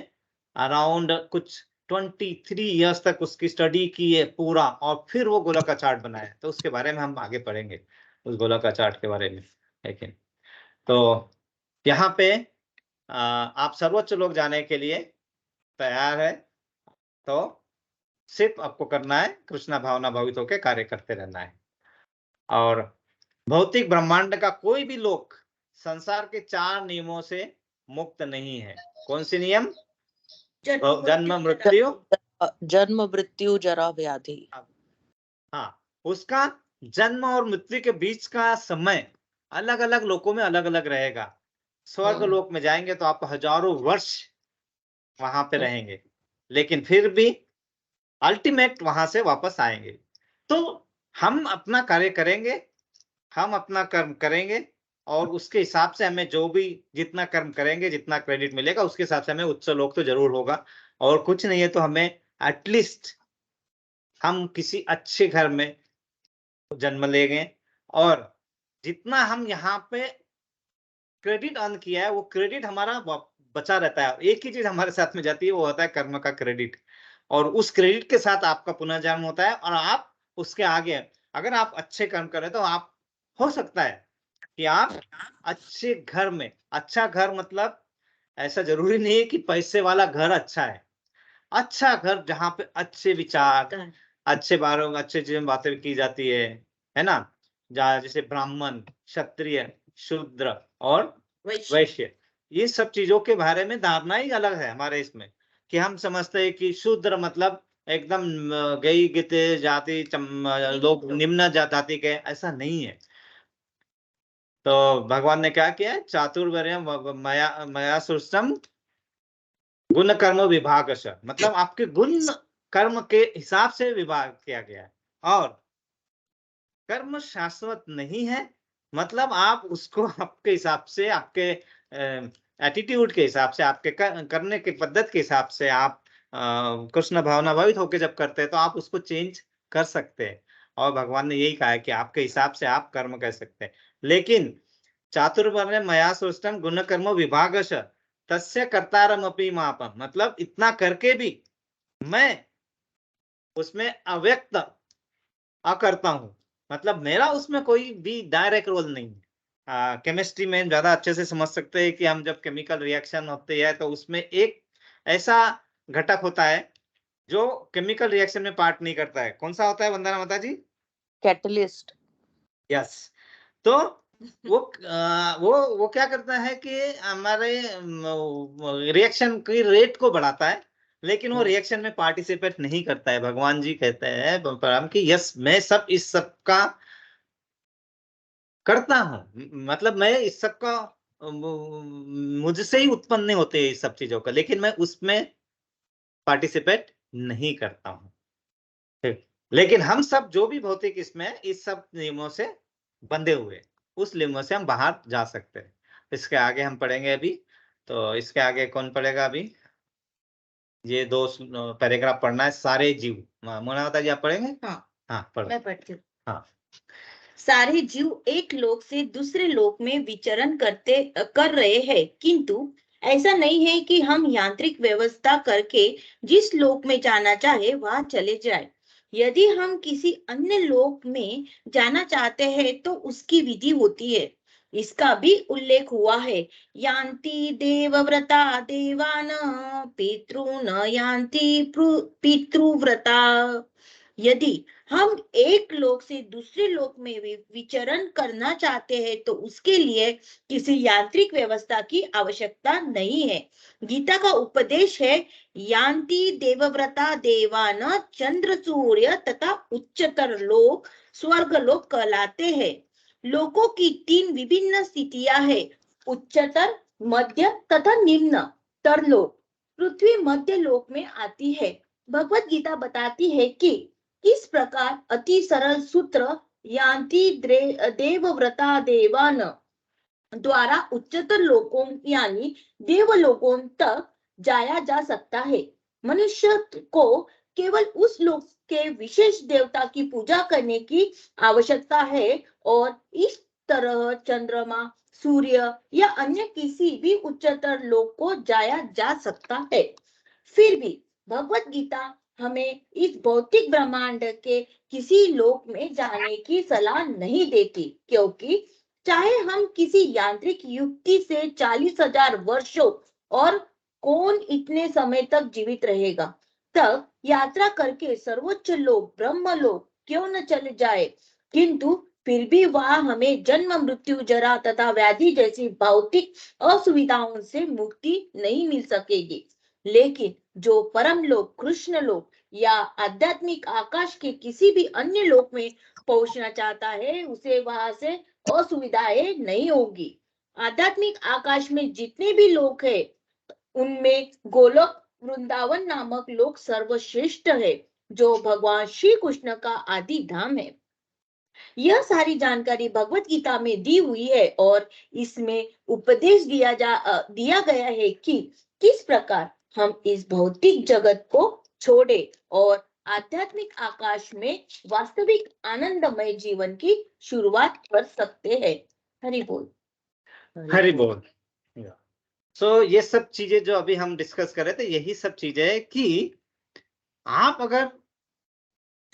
अराउंड कुछ 23 इयर्स तक उसकी स्टडी की है पूरा, और फिर वो गोलक का चार्ट बनाया। तो उसके बारे में हम आगे पढ़ेंगे, उस गोलक का चार्ट के बारे में। लेकिन तो यहाँ पे आप सर्वोच्च लोक जाने के लिए तैयार है, तो सिर्फ आपको करना है कृष्णा भावना भावित होकर कार्य करते रहना है। और भौतिक ब्रह्मांड का कोई भी लोक संसार के 4 नियमों से मुक्त नहीं है। कौन से नियम? जन्म मृत्यु जरा व्याधि। हाँ, उसका जन्म और मृत्यु के बीच का समय अलग अलग लोकों में अलग अलग रहेगा। स्वर्ग लोक में जाएंगे तो आप हजारों वर्ष वहां पे रहेंगे, लेकिन फिर भी अल्टीमेट वहां से वापस आएंगे। तो हम अपना कार्य करेंगे, हम अपना कर्म करेंगे, और उसके हिसाब से हमें जो भी जितना कर्म करेंगे, जितना क्रेडिट मिलेगा, उसके हिसाब से हमें उच्च लोक तो जरूर होगा। और कुछ नहीं है तो हमें एटलीस्ट हम किसी अच्छे घर में जन्म लेंगे, और जितना हम यहाँ पे क्रेडिट अर्न किया है, वो क्रेडिट हमारा बचा रहता है। एक ही चीज हमारे साथ में जाती है, वो होता है कर्म का क्रेडिट, और उस क्रेडिट के साथ आपका पुनर्जन्म होता है। और आप उसके आगे अगर आप अच्छे कर्म करें तो आप हो सकता है कि आप अच्छे घर में, अच्छा घर मतलब ऐसा जरूरी नहीं है कि पैसे वाला घर अच्छा है, अच्छा घर जहाँ पे अच्छे विचार, अच्छे बारों अच्छे चीजें बातें की जाती है ना, जहाँ जैसे ब्राह्मण, क्षत्रिय, शूद्र और वैश्य, ये सब चीजों के बारे में धारणा ही अलग है हमारे इसमें, कि हम समझते हैं कि शूद्र मतलब एकदम गई गिते जाति लोग निम्न जाति के, ऐसा नहीं है। तो भगवान ने क्या किया? चातुर्वर्य मया सृष्टम गुण कर्म विभाग, मतलब आपके गुण कर्म के हिसाब से विभाग किया गया है। और कर्म शाश्वत नहीं है, मतलब आप उसको आपके हिसाब से, आपके एटीट्यूड के हिसाब से, आपके करने के पद्धति के हिसाब से आप कृष्ण भावना भावित होकर जब करते हैं तो आप उसको चेंज कर सकते हैं। और भगवान ने यही कहा है कि आपके हिसाब से आप कर्म कर सकते हैं। लेकिन चातुर्वर्ण्य मया सृष्टम गुण कर्म विभागश तस्य कर्तारम अपि मापम, मतलब इतना करके भी मैं उसमें अव्यक्त अकर्ता हूँ, मतलब मेरा उसमें कोई भी डायरेक्ट रोल नहीं है। केमिस्ट्री में ज्यादा अच्छे से समझ सकते हैं कि हम जब केमिकल रिएक्शन होते हैं तो उसमें एक ऐसा घटक होता है जो केमिकल रिएक्शन में पार्ट नहीं करता है। कौन सा होता है वंदना माता जी? कैटलिस्ट। यस। तो वो क्या करता है कि हमारे रिएक्शन की रेट को बढ़ाता है, लेकिन वो रिएक्शन में पार्टिसिपेट नहीं करता है। भगवान जी कहते हैं परम कि यस मैं सब इस सब का करता हूँ, मतलब मैं इस सब का मुझसे ही उत्पन्न होते हैं इस सब चीजों का, लेकिन मैं उसमें पार्टिसिपेट नहीं करता हूँ। ठीक। लेकिन हम सब जो भी भौतिक इसमें इस सब नियमों से बंधे हुए, उस नियमों से हम बाहर जा सकते हैं। इसके आगे हम पढ़ेंगे अभी। तो इसके आगे कौन पढ़ेगा अभी? ये 2 पैराग्राफ पढ़ना है, सारे जीव। मोना माता जी आप पढ़ेंगे? हाँ पढ़ो। मैं पढ़ती हूँ। हाँ। सारे जीव एक लोक से दूसरे लोक में विचरण कर रहे हैं, किंतु ऐसा नहीं है कि हम यांत्रिक व्यवस्था करके जिस लोक में जाना चाहे वहां चले जाए। यदि हम किसी अन्य लोक में जाना चाहते हैं तो उसकी विधि होती है। इसका भी उल्लेख हुआ है। यान्ति देवव्रता देवान पितॄन यान्ति पितृव्रता। यदि हम एक लोक से दूसरे लोक में विचरण करना चाहते हैं तो उसके लिए किसी यांत्रिक व्यवस्था की आवश्यकता नहीं है। गीता का उपदेश है यान्ति देवव्रता देवान चंद्र सूर्य तथा उच्चतर लोक स्वर्ग लोक कहलाते हैं। लोकों की 3 विभिन्न स्थितियां है, उच्चतर, मध्य तथा निम्न तर लोक। पृथ्वी मध्य लोक में आती है। भगवत गीता बताती है कि इस प्रकार अति सरल सूत्र यान्ति देवव्रता देवान द्वारा उच्चतर लोकों यानी देवलोकों तक जाया जा सकता है। मनुष्य को केवल उस लोक के विशेष देवता की पूजा करने की आवश्यकता है और इस तरह चंद्रमा, सूर्य या अन्य किसी भी उच्चतर लोक को जाया जा सकता है। फिर भी भगवत गीता हमें इस भौतिक ब्रह्मांड के किसी लोक में जाने की सलाह नहीं देती, क्योंकि चाहे हम किसी यांत्रिक युक्ति से 40,000 वर्षों और कौन इतने समय तक जीवित रहेगा, तब यात्रा करके सर्वोच्च लोक ब्रह्म लोक क्यों न चले जाए, किंतु फिर भी वहां हमें जन्म मृत्यु जरा तथा व्याधि जैसी भौतिक असुविधाओं से मुक्ति नहीं मिल सकेगी। लेकिन जो परम लोक, कृष्ण लोक या आध्यात्मिक आकाश के किसी भी अन्य लोक में पहुंचना चाहता है, उसे वहां से असुविधाएं नहीं होगी। आध्यात्मिक आकाश में जितने भी लोक है उनमें गोलोक वृंदावन नामक लोक सर्वश्रेष्ठ है, जो भगवान श्री कृष्ण का आदि धाम है। यह सारी जानकारी भगवत गीता में दी हुई है और इसमें उपदेश दिया गया है कि किस प्रकार हम इस भौतिक जगत को छोड़े और आध्यात्मिक आकाश में वास्तविक आनंदमय जीवन की शुरुआत कर सकते हैं। हरि बोल। हरि बोल। सो ये सब चीजें जो अभी हम डिस्कस कर रहे थे, यही सब चीजें कि आप अगर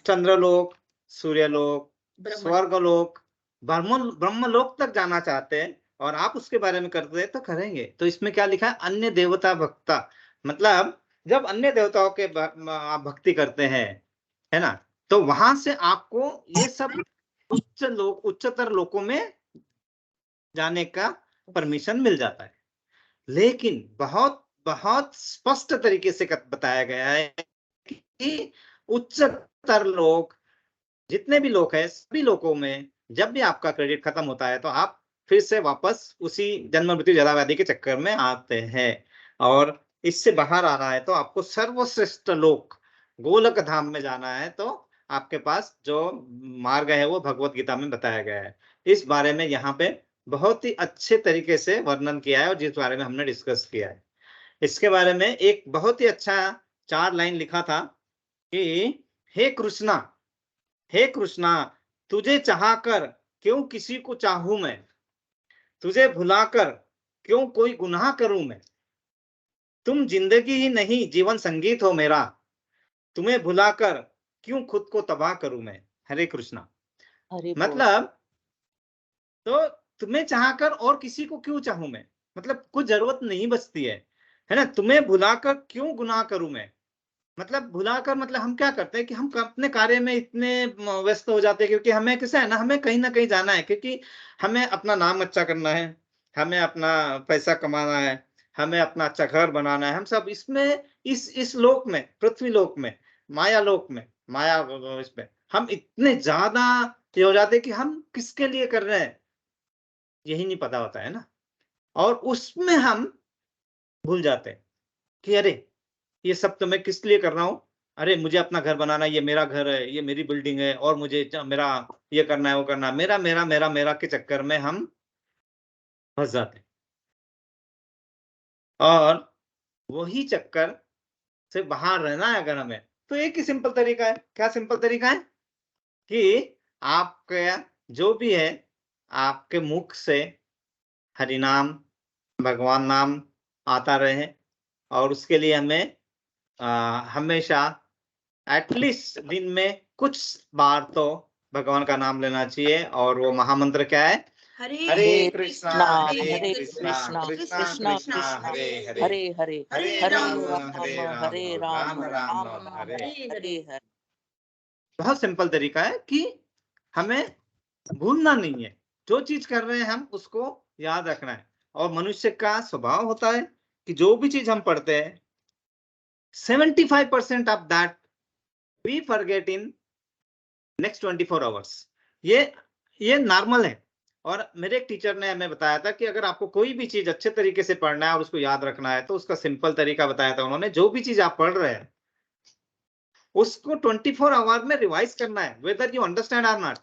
चंद्रलोक, सूर्यलोक, स्वर्गलोक, ब्रह्मलोक तक जाना चाहते हैं और आप उसके बारे में करते हैं तो करेंगे। तो इसमें क्या लिखा है? अन्य देवता भक्ता, मतलब जब अन्य देवताओं के आप भक्ति करते हैं, है ना, तो वहां से आपको ये सब उच्चतर लोकों में जाने का परमिशन मिल जाता है। लेकिन बहुत बहुत स्पष्ट तरीके से बताया गया है कि उच्चतर लोक, जितने भी लोग हैं, सभी लोगों में जब भी आपका क्रेडिट खत्म होता है तो आप फिर से वापस उसी जन्म मृत्यु जरा व्याधि के चक्कर में आते हैं। और इससे बाहर आना है तो आपको सर्वश्रेष्ठ लोक गोलक धाम में जाना है। तो आपके पास जो मार्ग है वो भगवत गीता में बताया गया है। इस बारे में यहाँ पे बहुत ही अच्छे तरीके से वर्णन किया है और जिस बारे में हमने डिस्कस किया है। इसके बारे में एक बहुत ही अच्छा 4 लाइन लिखा था कि हे कृष्णा, हे कृष्णा, तुझे चाहकर क्यों किसी को चाहूं मैं, तुझे भुलाकर क्यों कोई गुनाह करूं मैं, तुम जिंदगी ही नहीं जीवन संगीत हो मेरा, तुम्हें भुलाकर क्यों खुद को तबाह करूं मैं। हरे कृष्णा। मतलब तो तुम्हें चाहकर और किसी को क्यों चाहूं मैं, मतलब कुछ जरूरत नहीं बचती है ना। तुम्हें भुलाकर क्यों गुनाह करूं मैं, मतलब भुलाकर मतलब हम क्या करते हैं कि हम अपने कार्य में इतने व्यस्त हो जाते हैं, क्योंकि हमें कैसा है ना, हमें कहीं ना कहीं जाना है, क्योंकि हमें अपना नाम अच्छा करना है, हमें अपना पैसा कमाना है, हमें अपना अच्छा घर बनाना है। हम सब इसमें इस लोक में, पृथ्वी लोक में, माया लोक में, माया इसमें हम इतने ज्यादा ये हो जाते कि हम किसके लिए कर रहे हैं यही नहीं पता होता है ना। और उसमें हम भूल जाते हैं कि अरे ये सब तो मैं किस लिए कर रहा हूँ, अरे मुझे अपना घर बनाना, ये मेरा घर है, ये मेरी बिल्डिंग है, और मुझे मेरा ये करना है, वो करना है, मेरा मेरा मेरा मेरा के चक्कर में हम फंस जाते हैं। और वही चक्कर से बाहर रहना है अगर हमें, तो एक ही सिंपल तरीका है। क्या सिंपल तरीका है? कि आपके जो भी है आपके मुख से हरि नाम, भगवान नाम आता रहे, और उसके लिए हमें हमेशा एटलीस्ट दिन में कुछ बार तो भगवान का नाम लेना चाहिए। और वो महामंत्र क्या है? हरे कृष्णा हरे कृष्णा कृष्णा कृष्णा हरे हरे, हरे हरे हरे राम राम हरे राम राम राम हरे। हरे हरे। बहुत सिंपल तरीका है कि हमें भूलना नहीं है, जो चीज कर रहे हैं हम उसको याद रखना है। और मनुष्य का स्वभाव होता है कि जो भी चीज हम पढ़ते हैं 75% of that we forget in next 24 hours. ये नॉर्मल है। और मेरे एक टीचर ने हमें बताया था कि अगर आपको कोई भी चीज अच्छे तरीके से पढ़ना है और उसको याद रखना है तो उसका सिंपल तरीका बताया था उन्होंने, जो भी चीज आप पढ़ रहे हैं उसको 24 आवर में रिवाइज करना है, whether you understand or not.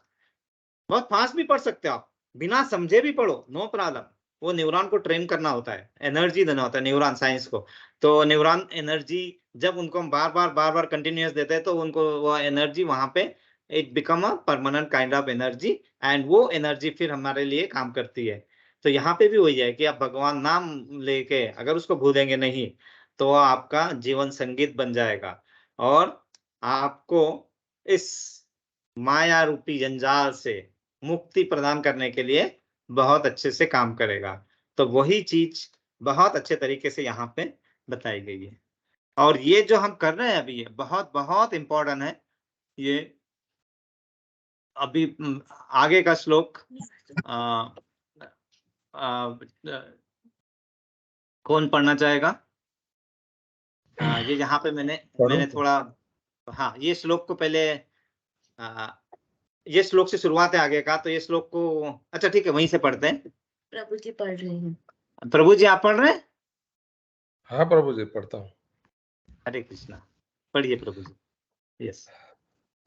बहुत फास्ट भी पढ़ सकते हो आप, बिना समझे भी पढ़ो, नो प्रॉब्लम। वो न्यूरॉन को ट्रेन करना होता है, एनर्जी देना होता है न्यूरॉन साइंस को। तो न्यूरॉन एनर्जी जब उनको हम बार बार कंटिन्यूअस देते हैं तो उनको वो एनर्जी वहां पे it become a permanent kind of energy, and वो एनर्जी फिर हमारे लिए काम करती है। तो यहाँ पे भी वही है कि आप भगवान नाम लेके अगर उसको भूलेंगे नहीं तो आपका जीवन संगीत बन जाएगा और आपको इस माया रूपी जंजाल से मुक्ति प्रदान करने के लिए बहुत अच्छे से काम करेगा। तो वही चीज बहुत अच्छे तरीके से यहाँ पे बताई गई है। और ये जो हम कर रहे हैं अभी, ये बहुत बहुत इम्पोर्टेंट है। ये अभी आगे का श्लोक कौन पढ़ना चाहेगा? ये यहाँ पे मैंने थोड़ा, हाँ ये श्लोक को पहले, ये श्लोक से शुरुआत है आगे का, तो ये श्लोक को अच्छा ठीक है वहीं से पढ़ते हैं। प्रभु जी पढ़ रहे हैं। प्रभु जी आप पढ़ रहे हैं? हाँ प्रभु जी पढ़ता हूँ। हरे कृष्णा, पढ़िए प्रभु जी। यस।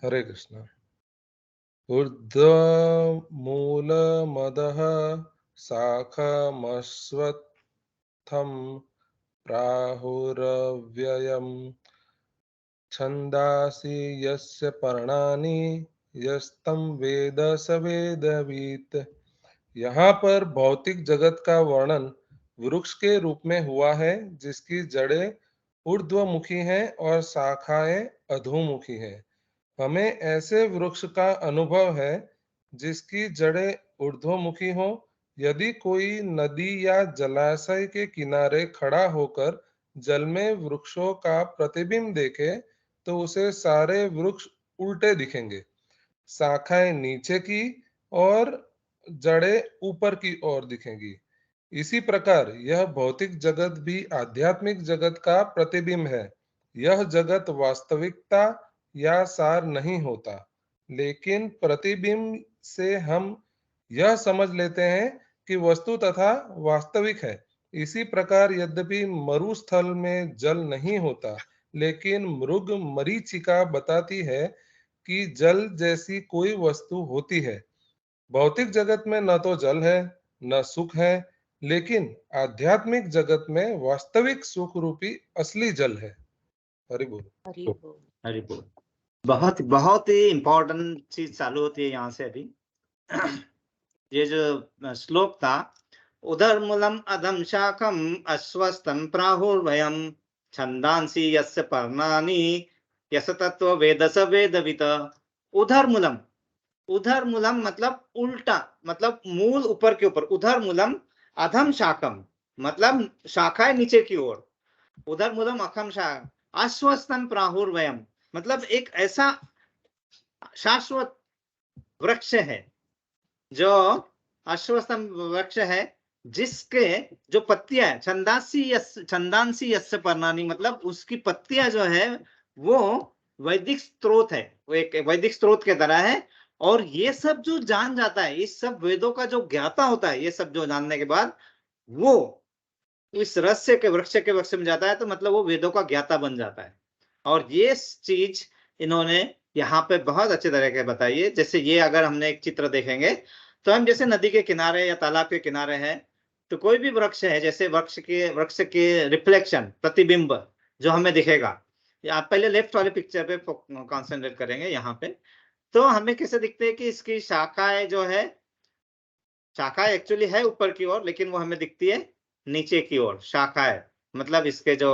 हरे कृष्णा। ऊर्ध्वमूलमदः शाखमश्वत्थं प्राहुरव्ययम् छन्दांसि यस्य पर्णानि यस्तं वेद स वेदवित्। यहाँ पर भौतिक जगत का वर्णन वृक्ष के रूप में हुआ है जिसकी जड़ें ऊर्ध्वमुखी हैं और शाखाएं अधोमुखी हैं। हमें ऐसे वृक्ष का अनुभव है जिसकी जड़ें ऊर्ध्वमुखी हो। यदि कोई नदी या जलाशय के किनारे खड़ा होकर जल में वृक्षों का प्रतिबिंब देखे तो उसे सारे वृक्ष उल्टे दिखेंगे, शाखाएं नीचे की और जड़ें ऊपर की ओर दिखेंगी। इसी प्रकार यह भौतिक जगत भी आध्यात्मिक जगत का प्रतिबिंब है। यह जगत वास्तविकता या सार नहीं होता, लेकिन प्रतिबिंब से हम यह समझ लेते हैं कि वस्तु तथा वास्तविक है। इसी प्रकार यद्यपि मरुस्थल में जल नहीं होता, लेकिन मृग मरीचिका बताती है कि जल जैसी कोई वस्तु होती है। भौतिक जगत में न तो जल है न सुख है, लेकिन आध्यात्मिक जगत में वास्तविक सुख रूपी असली जल है। हरि बोल। हरि बोल। हरि बोल। बहुत बहुत ही इम्पोर्टेंट चीज चालू होती है यहाँ से अभी। ये जो श्लोक था, उधर मूलम अधम शाखम अश्वस्तम प्राहुर्भयम छंदांसी यस्य पर्णानि यस तत्व वेद स वेदवित। उधर मूलम, उधर मूलम मतलब उल्टा, मतलब मूल ऊपर के ऊपर, उधर मूलम अधम शाखम मतलब शाखाएं नीचे की ओर, उधर मूलम अखम शाखा अश्वस्तम प्राहुर्भयम मतलब एक ऐसा शाश्वत वृक्ष है जो अश्वत्थम वृक्ष है जिसके जो पत्तियां है, छंदांसी यस्य पर्णानि, मतलब उसकी पत्तियां जो है वो वैदिक स्रोत है, वो एक वैदिक स्रोत के तरह है। और ये सब जो जान जाता है, इस सब वेदों का जो ज्ञाता होता है, ये सब जो जानने के बाद वो इस रहस्य के वृक्ष में जाता है, तो मतलब वो वेदों का ज्ञाता बन जाता है। और ये चीज इन्होंने यहाँ पे बहुत अच्छे तरह के बताई है। जैसे ये अगर हमने एक चित्र देखेंगे, तो हम जैसे नदी के किनारे या तालाब के किनारे हैं, तो कोई भी वृक्ष है, जैसे वृक्ष के रिफ्लेक्शन, प्रतिबिंब जो हमें दिखेगा, आप पहले लेफ्ट वाले पिक्चर पे कॉन्सेंट्रेट करेंगे यहाँ पे, तो हमें कैसे दिखते हैं कि इसकी शाखाएं जो है, शाखाएं एक्चुअली है ऊपर की ओर, लेकिन वो हमें दिखती है नीचे की ओर। शाखाएं मतलब इसके जो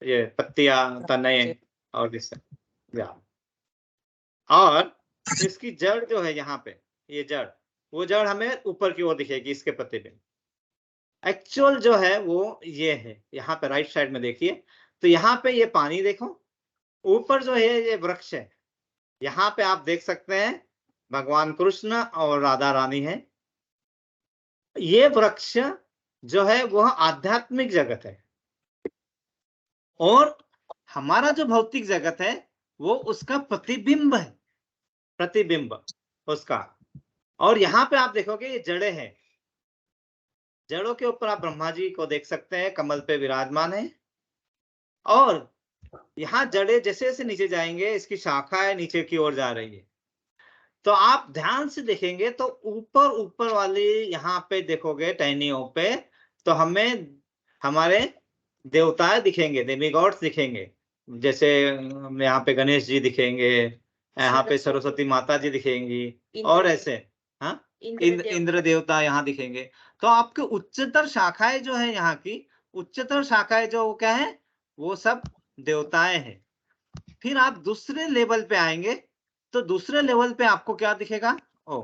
ये पत्तियां, तने और इस, और इसकी जड़ जो है यहाँ पे, ये जड़, वो जड़ हमें ऊपर की ओर दिखेगी इसके पत्ते पे। एक्चुअल जो है वो ये है, यहाँ पे राइट साइड में देखिए, तो यहाँ पे ये पानी देखो, ऊपर जो है ये वृक्ष है। यहाँ पे आप देख सकते हैं भगवान कृष्ण और राधा रानी है। ये वृक्ष जो है वह आध्यात्मिक जगत है, और हमारा जो भौतिक जगत है वो उसका प्रतिबिंब है, प्रतिबिंब उसका। और यहाँ पे आप देखोगे ये जड़ें हैं, जड़ों के ऊपर आप ब्रह्मा जी को देख सकते हैं, कमल पे विराजमान है। और यहाँ जड़ें जैसे जैसे नीचे जाएंगे, इसकी शाखाएं नीचे की ओर जा रही है। तो आप ध्यान से देखेंगे तो ऊपर ऊपर वाली यहाँ पे देखोगे टहनियों पे, तो हमें हमारे देवताएं दिखेंगे, डेमिगॉड्स दिखेंगे। जैसे यहाँ पे गणेश जी दिखेंगे, यहाँ पे सरस्वती माता जी दिखेंगी, और ऐसे हाँ इंद्र देवता यहाँ दिखेंगे। तो आपके उच्चतर शाखाएं जो है, यहाँ की उच्चतर शाखाएं जो क्या है, वो सब देवताएं हैं। फिर आप दूसरे लेवल पे आएंगे, तो दूसरे लेवल पे आपको क्या दिखेगा? ओ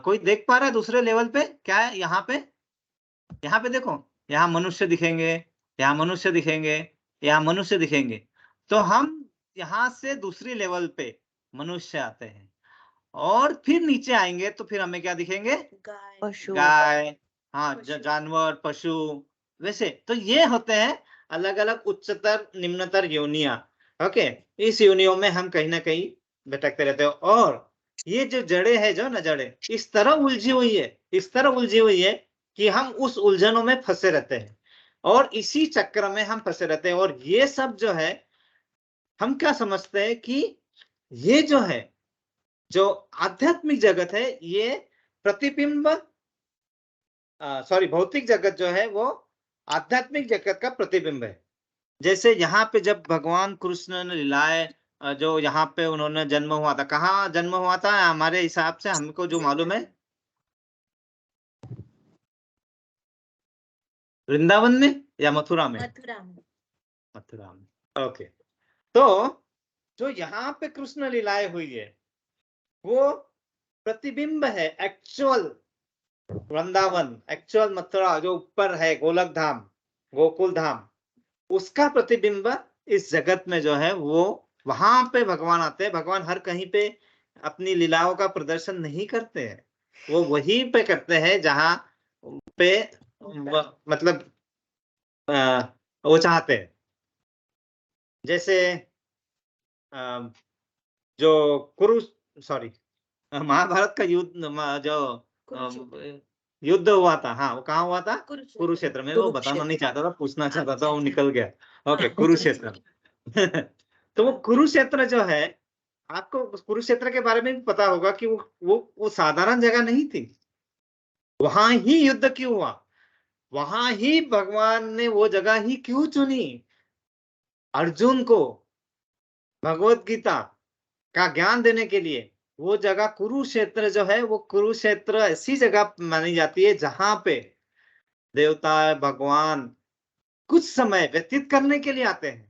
कोई देख पा रहा है दूसरे लेवल पे क्या है? यहाँ पे देखो, यहाँ मनुष्य दिखेंगे, यहाँ मनुष्य दिखेंगे, यहाँ मनुष्य दिखेंगे। तो हम यहाँ से दूसरी लेवल पे मनुष्य आते हैं, और फिर नीचे आएंगे तो फिर हमें क्या दिखेंगे? गाय, हाँ, जानवर, पशु, वैसे। तो ये होते हैं अलग अलग उच्चतर निम्नतर योनियां। ओके, इस योनियों में हम कहीं ना कहीं भटकते रहते हो। और ये जो जड़ें है, जो ना जड़ें इस तरह उलझी हुई है, इस तरह उलझी हुई है कि हम उस उलझनों में फंसे रहते हैं, और इसी चक्र में हम फंसे रहते हैं। और ये सब जो है, हम क्या समझते हैं कि ये जो है, जो आध्यात्मिक जगत है, ये प्रतिबिंब, सॉरी, भौतिक जगत जो है वो आध्यात्मिक जगत का प्रतिबिंब है। जैसे यहाँ पे जब भगवान कृष्ण ने लीलाएं, जो यहाँ पे उन्होंने जन्म हुआ था, कहाँ जन्म हुआ था हमारे हिसाब से, हमको जो मालूम है, वृंदावन में या मथुरा में? मथुरा में। ओके, तो जो यहाँ पे कृष्ण लीलाएं हुई है वो प्रतिबिंब है एक्चुअल वृंदावन, एक्चुअल मथुरा जो ऊपर है, गोलक धाम, गोकुल धाम, उसका प्रतिबिंब इस जगत में जो है वो, वहां पे भगवान आते हैं। भगवान हर कहीं पे अपनी लीलाओं का प्रदर्शन नहीं करते हैं, वो वहीं पे करते हैं जहां पे मतलब वो चाहते हैं। जैसे जो महाभारत का युद्ध, जो युद्ध हुआ था, हाँ, वो कहाँ हुआ था? कुरुक्षेत्र में। वो बताना नहीं चाहता था, पूछना चाहता था, वो निकल गया। ओके, कुरुक्षेत्र। तो वो कुरुक्षेत्र जो है, आपको कुरुक्षेत्र के बारे में भी पता होगा कि वो साधारण जगह नहीं थी। वहां ही युद्ध क्यों हुआ, वहां ही भगवान ने वो जगह ही क्यों चुनी? अर्जुन को भगवत गीता का ज्ञान देने के लिए वो जगह कुरुक्षेत्र जो है, वो कुरुक्षेत्र ऐसी जगह मानी जाती है जहां पे देवता, भगवान कुछ समय व्यतीत करने के लिए आते हैं।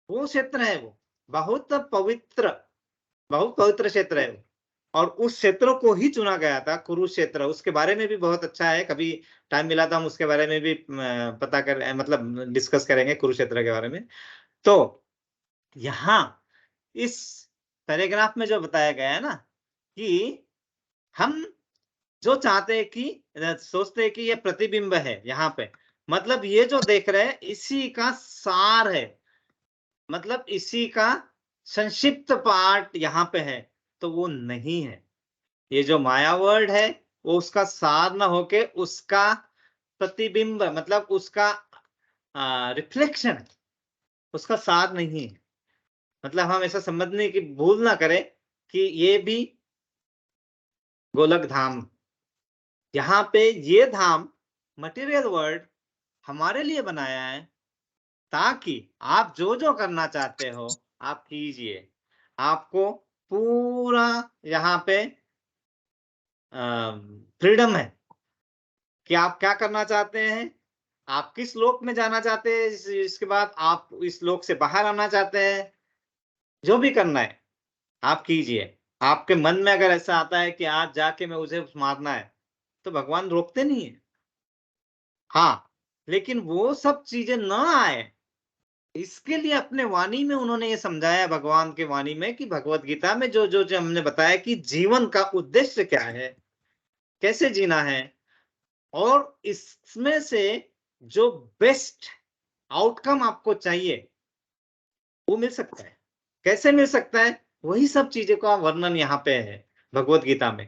वो क्षेत्र है, वो बहुत पवित्र क्षेत्र है वो। और उस क्षेत्र को ही चुना गया था, कुरुक्षेत्र। उसके बारे में भी बहुत अच्छा है, कभी टाइम मिला तो हम उसके बारे में भी पता कर, मतलब डिस्कस करेंगे कुरुक्षेत्र के बारे में। तो यहाँ इस पैराग्राफ में जो बताया गया है ना, कि हम जो चाहते हैं कि सोचते हैं कि ये प्रतिबिंब है यहाँ पे, मतलब ये जो देख रहे हैं इसी का सार है, मतलब इसी का संक्षिप्त पार्ट यहाँ पे है, तो वो नहीं है। ये जो माया वर्ड है वो उसका सार ना होके उसका प्रतिबिंब, मतलब उसका रिफ्लेक्शन है, उसका सार नहीं है। मतलब हम ऐसा समझने की भूल ना करें कि ये भी गोलक धाम, यहाँ पे ये धाम मटेरियल वर्ल्ड हमारे लिए बनाया है ताकि आप जो जो करना चाहते हो आप कीजिए। आपको पूरा यहाँ पे फ्रीडम है कि आप क्या करना चाहते हैं, आप किस लोक में जाना चाहते हैं, इसके बाद आप इस लोक से बाहर आना चाहते हैं, जो भी करना है आप कीजिए। आपके मन में अगर ऐसा आता है कि आज जाके मैं उसे मारना है, तो भगवान रोकते नहीं है। हाँ, लेकिन वो सब चीजें न आए इसके लिए अपने वाणी में उन्होंने ये समझाया, भगवान के वाणी में, कि भगवत गीता में जो जो जो हमने बताया कि जीवन का उद्देश्य क्या है, कैसे जीना है, और इसमें से जो बेस्ट आउटकम आपको चाहिए वो मिल सकता है। कैसे मिल सकता है, वही सब चीजें का वर्णन यहाँ पे है भगवत गीता में।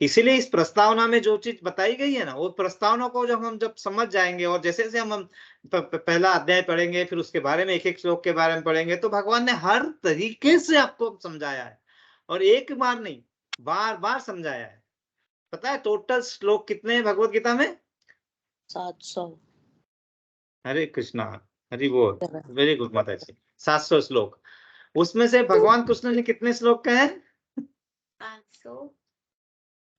इसीलिए इस प्रस्तावना में जो चीज बताई गई है ना, वो प्रस्तावना को जब समझ जाएंगे और जैसे जैसे हम पहला अध्याय पढ़ेंगे, फिर उसके बारे में एक एक श्लोक के बारे में पढ़ेंगे, तो भगवान ने हर तरीके से आपको समझाया है, और एक बार नहीं बार बार समझाया है। पता है टोटल श्लोक कितने हैं भगवत गीता में? 700। हरे कृष्णा, हरि बोल, वेरी गुड माता जी। 700 श्लोक। उसमें से भगवान कृष्ण ने कितने श्लोक कहे हैं?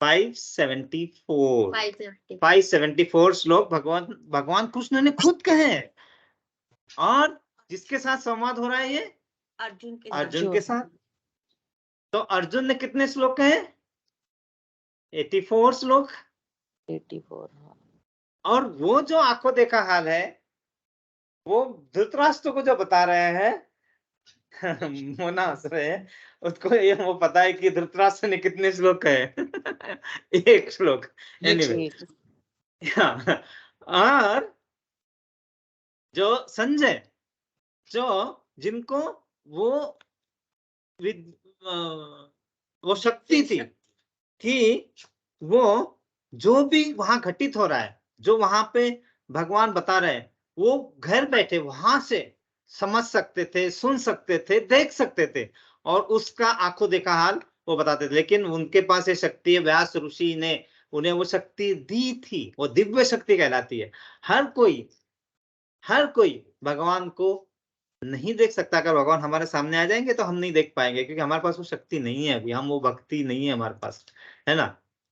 574 श्लोक भगवान कृष्ण ने खुद कहे हैं। और जिसके साथ संवाद हो रहा है ये अर्जुन के साथ। तो अर्जुन ने कितने श्लोक कहे? 84 श्लोक। 84। और वो जो आंखों देखा हाल है वो धृतराष्ट्र को जो बता रहे हैं मोना हंस रहे हैं, उसको ये वो पता है कि धृतराष्ट्र ने कितने श्लोक कहे? एक श्लोक। एनीवे, और जो संजय, जो जिनको वो शक्ति थी कि वो जो भी वहां घटित हो रहा है, जो वहां पे भगवान बता रहे हैं, वो घर बैठे वहां से समझ सकते थे, सुन सकते थे, देख सकते थे, और उसका आंखों देखा हाल वो बताते थे। लेकिन उनके पास ये शक्ति है, व्यास ऋषि ने उन्हें वो शक्ति दी थी, वो दिव्य शक्ति कहलाती है। हर कोई भगवान को नहीं देख सकता। अगर भगवान हमारे सामने आ जाएंगे तो हम नहीं देख पाएंगे, क्योंकि हमारे पास वो शक्ति नहीं है अभी, हम वो भक्ति नहीं है हमारे पास, है ना।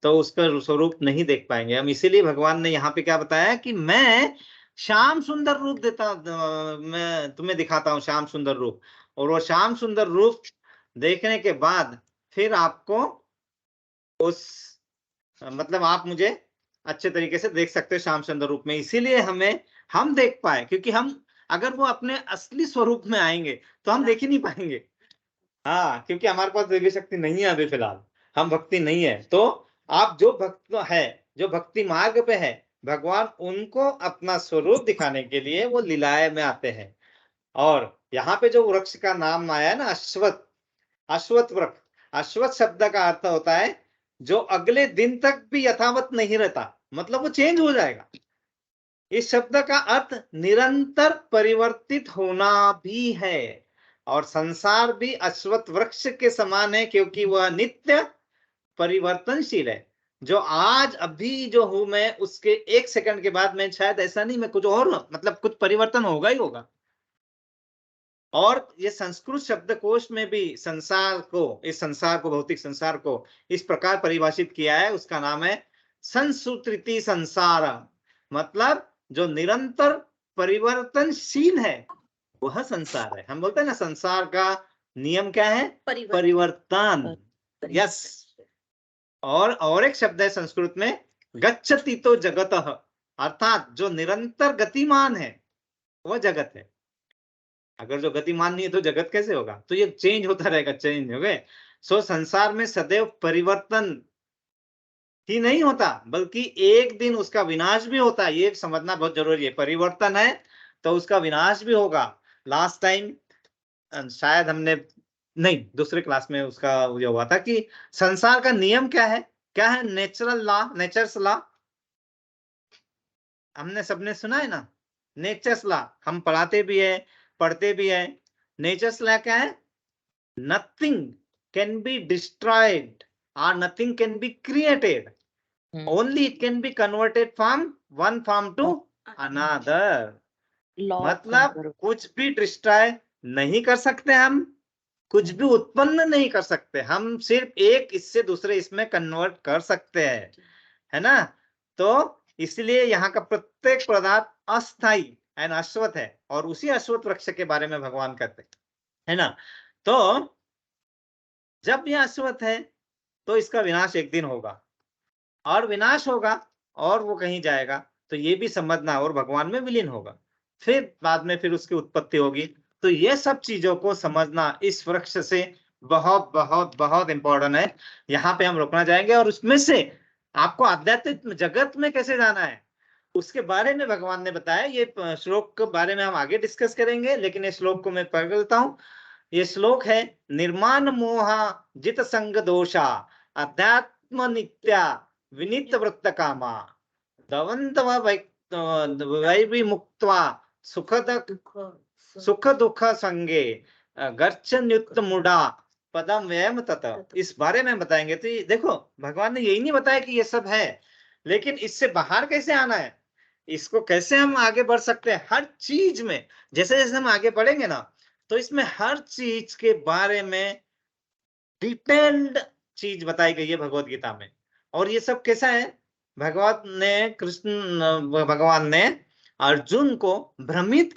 तो उसका स्वरूप नहीं देख पाएंगे हम। इसीलिए भगवान ने यहाँ पे क्या बताया कि मैं श्याम सुंदर रूप देता, मैं तुम्हें दिखाता हूँ श्याम सुंदर रूप, और वो श्याम सुंदर रूप देखने के बाद फिर आपको उस मतलब आप मुझे अच्छे तरीके से देख सकते हो श्याम सुंदर रूप में। इसीलिए हम देख पाए, क्योंकि हम अगर वो अपने असली स्वरूप में आएंगे तो हम देख ही नहीं पाएंगे। हाँ, क्योंकि हमारे पास दिव्य शक्ति नहीं है अभी फिलहाल, हम भक्ति नहीं है। तो आप जो भक्त है, जो भक्ति मार्ग पे है, भगवान उनको अपना स्वरूप दिखाने के लिए वो लीलाएं में आते हैं। और यहाँ पे जो वृक्ष का नाम आया है ना, अश्वत्थ वृक्ष, अश्वत्थ शब्द का अर्थ होता है जो अगले दिन तक भी यथावत नहीं रहता, मतलब वो चेंज हो जाएगा। इस शब्द का अर्थ निरंतर परिवर्तित होना भी है, और संसार भी अश्वत्थ वृक्ष के समान है, क्योंकि वह नित्य परिवर्तनशील है। जो आज अभी जो हूं मैं, उसके एक सेकंड के बाद मैं शायद ऐसा नहीं, मैं कुछ और, मतलब कुछ परिवर्तन होगा ही होगा। और ये संस्कृत शब्दकोश में भी संसार को, इस संसार को, भौतिक संसार को इस प्रकार परिभाषित किया है, उसका नाम है संसूत्रिति संसार, मतलब जो निरंतर परिवर्तनशील है वह संसार है। हम बोलते हैं ना संसार का नियम क्या है? परिवर्तन। यस। और एक शब्द है संस्कृत में गच्छति तो जगतः, अर्थात जो निरंतर गतिमान है वह जगत है। अगर जो गतिमान नहीं है तो जगत कैसे होगा? तो ये चेंज होता रहेगा, चेंज हो गए। सो संसार में सदैव परिवर्तन ही नहीं होता, बल्कि एक दिन उसका विनाश भी होता है। ये समझना बहुत जरूरी है। परिवर्तन है तो उसका विनाश भी होगा। लास्ट टाइम शायद हमने नहीं, दूसरे क्लास में उसका ये हुआ था कि संसार का नियम क्या है, क्या है? नेचुरल लॉ, नेचर्स लॉ, हमने सबने सुना है ना। नेचर्स लॉ हम पढ़ाते भी है, पढ़ते भी है। नेचर्स लॉ क्या है? नथिंग कैन बी डिस्ट्रॉयड और nothing can be created, only it can be converted from one form to another. मतलब कुछ भी डिस्ट्रॉय नहीं कर सकते हम, कुछ भी उत्पन्न नहीं कर सकते हम, सिर्फ एक इससे दूसरे इसमें कन्वर्ट कर सकते हैं, है ना। तो इसलिए यहाँ का प्रत्येक पदार्थ अस्थाई एंड अश्वत है, और उसी अश्वत वृक्ष के बारे में भगवान कहते हैं, है ना। तो जब यह अश्वत है तो इसका विनाश एक दिन होगा, और विनाश होगा और वो कहीं जाएगा, तो ये भी समझना, और भगवान में विलीन होगा, फिर बाद में फिर उसकी उत्पत्ति होगी। तो ये सब चीजों को समझना इस वृक्ष से बहुत बहुत बहुत इंपॉर्टेंट है। यहाँ पे हम रुकना जाएंगे, और उसमें से आपको आध्यात्मिक जगत में कैसे जाना है उसके बारे में भगवान ने बताया। ये श्लोक के बारे में हम आगे डिस्कस करेंगे, लेकिन इस श्लोक को मैं पढ़ लेता हूँ। ये श्लोक है, निर्माण मोहा जित संग दोषा अध्यात्म नित्या विनीत वृत्त कामा दवंतव वै मुक्त्वा सुख दुख संगे गर्चन्युक्त मुड़ा पदम व्यम तत। इस बारे में बताएंगे। तो देखो, भगवान ने यही नहीं बताया कि ये सब है, लेकिन इससे बाहर कैसे आना है, इसको कैसे हम आगे बढ़ सकते हैं। हर चीज में जैसे जैसे हम आगे बढ़ेंगे ना, तो इसमें हर चीज के बारे में डिटेल्ड चीज बताई गई है भगवत गीता में। और ये सब कैसा है, भगवान ने अर्जुन को भ्रमित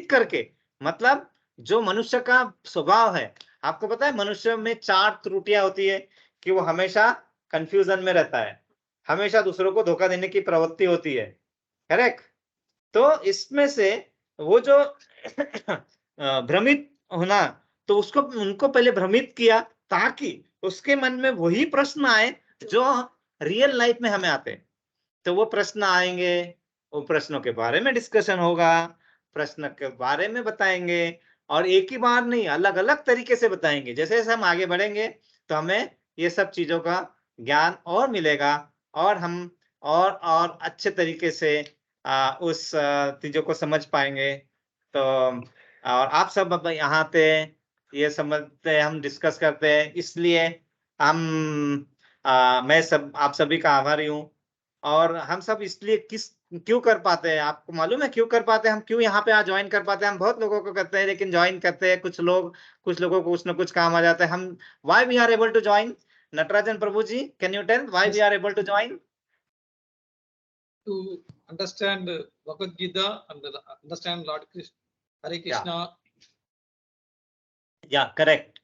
करके, मतलब जो मनुष्य का स्वभाव है, आपको पता है मनुष्य में 4 त्रुटियां होती है कि वो हमेशा कंफ्यूजन में रहता है, हमेशा दूसरों को धोखा देने की प्रवृत्ति होती है, करेक्ट। तो इसमें से वो जो भ्रमित होना, तो उसको उनको पहले भ्रमित किया ताकि उसके मन में वही प्रश्न आए जो रियल लाइफ में हमें आते हैं। तो वो प्रश्न आएंगे, वो प्रश्नों के बारे में डिस्कशन होगा, प्रश्न के बारे में बताएंगे, और एक ही बार नहीं, अलग अलग तरीके से बताएंगे। जैसे जैसे हम आगे बढ़ेंगे तो हमें ये सब चीजों का ज्ञान और मिलेगा, और हम और अच्छे तरीके से उस चीजों को समझ पाएंगे। तो और आप सब अब यहाँ पे ये समझते हैं, हम डिस्कस करते हैं, इसलिए हम मैं सब आप सभी का आभारी हूँ। और हम सब इसलिए क्यों कर पाते हैं, आपको मालूम है क्यों कर पाते हैं हम, क्यों यहाँ पे आज ज्वाइन कर पाते हैं हम? बहुत लोगों को करते हैं, लेकिन ज्वाइन करते हैं कुछ लोगों को कुछ ना कुछ काम आ जाता है। हम why we are able to join? Natarajan Prabhu ji, can you tell why we are able to join? To understand Bhagavad Gita and understand Lord Krishna, Hare Krishna. Yeah, correct.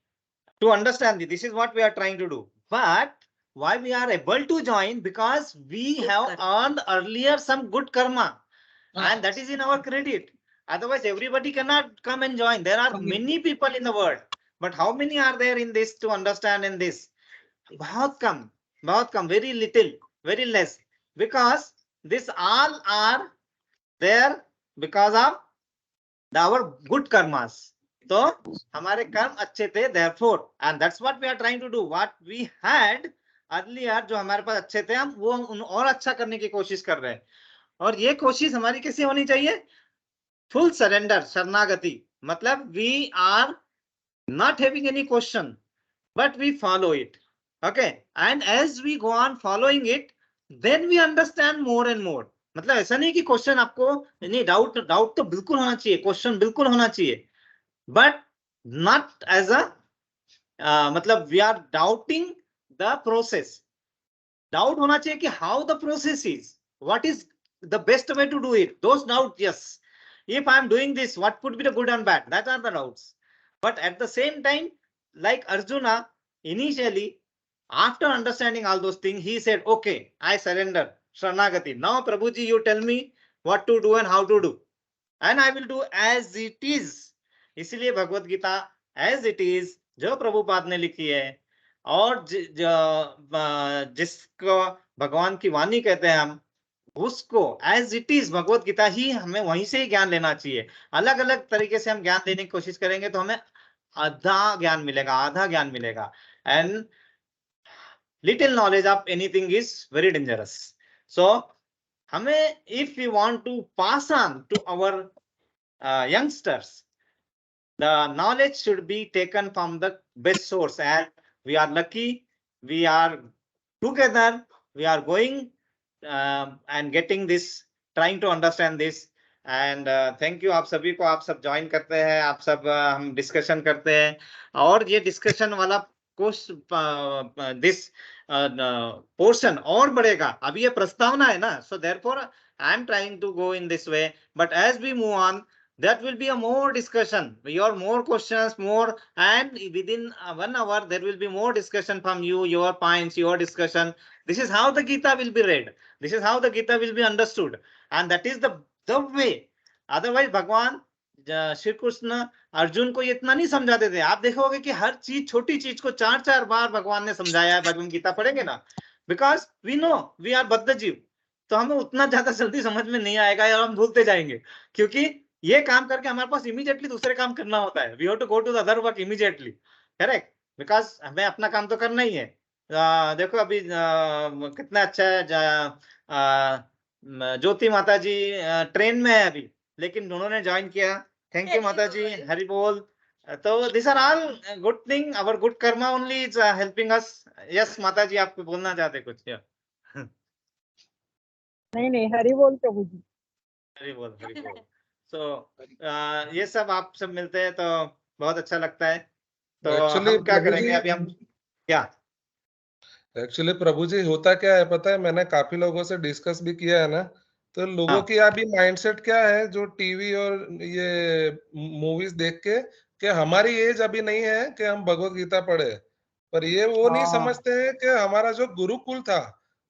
To understand this is what we are trying to do. But why we are able to join? Because we have earned earlier some good karma, and that is in our credit. Otherwise, everybody cannot come and join. There are many people in the world, but how many are there in this to understand in this? बहुत कम, very little, very less. Because this all are there because of our good karmas. तो हमारे कर्म अच्छे थे, therefore, and that's what we are trying to do. What we had earlier, जो हमारे पास अच्छे थे, हम वो और अच्छा करने की कोशिश कर रहे हैं। और ये कोशिश हमारी कैसे होनी चाहिए? फुल सरेंडर, शरणागति। मतलब we are not having any question, but we follow it. Okay, and as we go on following it, then we understand more and more. मतलब ऐसा नहीं कि क्वेश्चन आपको नहीं, डाउट तो बिल्कुल होना चाहिए, क्वेश्चन बिल्कुल होना चाहिए, but not as a मतलब we are doubting the process. Doubt होना चाहिए कि how the process is, what is the best way to do it. Those doubts, yes, if I am doing this, what could be the good and bad, that are the doubts. But at the same time, like Arjuna, initially after understanding all those things, he said, okay, I surrender, Sharanagati. Now Prabhuji, you tell me what to do and how to do, and I will do as it is. इसलिए Bhagavad Gita as it is जो प्रभुपाद ने लिखी है, और जिसको भगवान की वाणी कहते हैं हम, उसको as it is Bhagavad Gita ही हमें वहीं से ही ज्ञान लेना चाहिए। अलग अलग तरीके से हम ज्ञान देने की कोशिश करेंगे तो हमें आधा ज्ञान मिलेगा। And little knowledge of anything is very dangerous. So हमें, if you want to pass on to our youngsters, the knowledge should be taken from the best source, and we are lucky, we are together, we are going and getting this, trying to understand this, and thank you आप सभी को, आप सब join करते हैं, आप सब हम डिस्कशन करते हैं, और ये डिस्कशन वाला कोर्स दिस पोर्शन और बढ़ेगा। अभी ये प्रस्तावना है ना, so therefore I am trying to go in this way, but as we move on, that will be a more discussion, your more questions, more, and within 1 hour there will be more discussion from you, your points, your discussion. This is how the Gita will be read, this is how the Gita will be understood, and that is the way. Otherwise भगवान श्री कृष्ण अर्जुन को ये इतना नहीं समझाते थे। आप देखोगे कि हर चीज, छोटी चीज को 4-4 बार भगवान ने समझाया है। भगवत गीता पढ़ेंगे ना, because we know we are बद्ध जीव, तो हमें उतना ज्यादा जल्दी समझ में नहीं आएगा और हम भूलते जाएंगे, क्योंकि ये काम करके हमारे पास इमीडिएटली दूसरे काम करना होता है। We have to go to the other work immediately, correct, because हमें अपना काम तो करना ही है। देखो अभी कितना अच्छा है, ज्योति माता जी ट्रेन में है अभी, लेकिन उन्होंने ज्वाइन किया। थैंक यू माता जी, हरि बोल। तो this are all good thing, our good karma only is helping us. Yes माता जी, आप बोलना चाहते कुछ? नहीं, हरि बोल प्रभु जी। हरि बोल, हरि बोल। तो ये सब आप सब मिलते हैं तो बहुत अच्छा लगता है। तो Actually, हम क्या प्रभु करेंगे जी- अभी, हम क्या एक्चुअली प्रभु जी होता क्या है पता है, मैंने काफी लोगों से डिस्कस भी किया है ना, तो लोगों हाँ। की अभी माइंडसेट क्या है, जो टीवी और ये मूवीज देख के कि हमारी एज अभी नहीं है कि हम भगवत गीता पढ़े, पर ये वो नहीं हाँ। समझते हैं कि हमारा जो गुरुकुल था,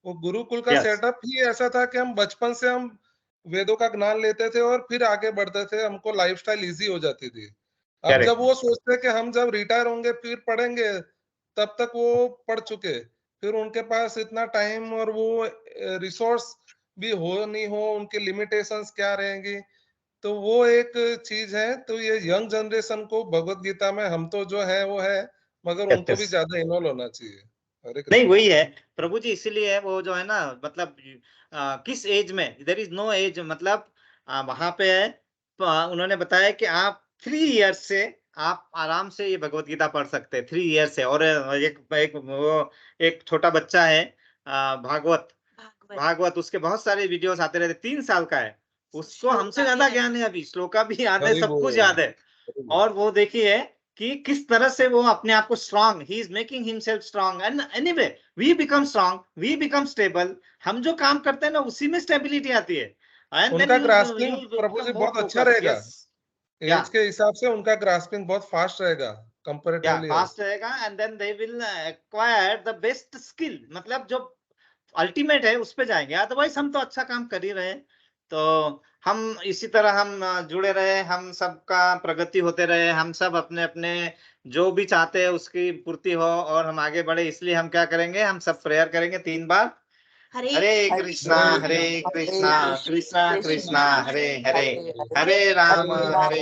वो गुरुकुल का Yes. सेटअप ही ऐसा था कि हम बचपन से हम वेदों का ज्ञान लेते थे और फिर आगे बढ़ते थे, हमको लाइफस्टाइल इजी हो जाती थी। अब Correct. जब वो सोचते हैं कि हम जब रिटायर होंगे फिर पढ़ेंगे, तब तक वो पढ़ चुके, फिर उनके पास इतना टाइम और वो रिसोर्स भी हो नहीं हो, उनके लिमिटेशंस क्या रहेंगी, तो वो एक चीज है। तो ये यंग जनरेशन को भगवत गीता में हम तो जो है वो है, मगर Yes, उनको भी yes. ज्यादा इन्वॉल्व होना चाहिए। हरे नहीं, कृष्ण। वही है प्रभु जी, इसीलिए वो जो है ना, मतलब किस एज में, देयर इज नो एज, मतलब वहां पे है, उन्होंने बताया कि आप 3 इयर्स से आप आराम से ये भगवत गीता पढ़ सकते हैं, 3 इयर्स से। और एक छोटा बच्चा है, भागवत, उसके बहुत सारे वीडियोस आते रहते, 3 साल का है, उसको हमसे ज्यादा ज्ञान है, अभी श्लोका भी याद है, हरि सब बोल, कुछ याद है। हरि बोल। और वो देखिए कि किस तरह से वो अपने आप को strong, he is making himself strong, and anyway we become strong, we become stable. हम जो काम करते हैं ना, उसी में स्टेबिलिटी आती है। एंड उनका ग्रास्पिंग प्रभु जी बहुत अच्छा रहेगा, एज के हिसाब से उनका ग्रास्पिंग बहुत फास्ट रहेगा कंपैरेटिवली। फास्ट रहेगा, and then they will acquire the best skill, मतलब जो अल्टीमेट है उस पे जाएंगे। अदरवाइज हम तो अच्छा काम कर ही रहे हैं, तो हम इसी तरह हम जुड़े रहे, हम सबका प्रगति होते रहे, हम सब अपने अपने जो भी चाहते हैं उसकी पूर्ति हो, और हम आगे बढ़े। इसलिए हम क्या करेंगे, हम सब प्रेयर करेंगे 3 बार। हरे कृष्णा कृष्णा कृष्णा हरे हरे, हरे राम राम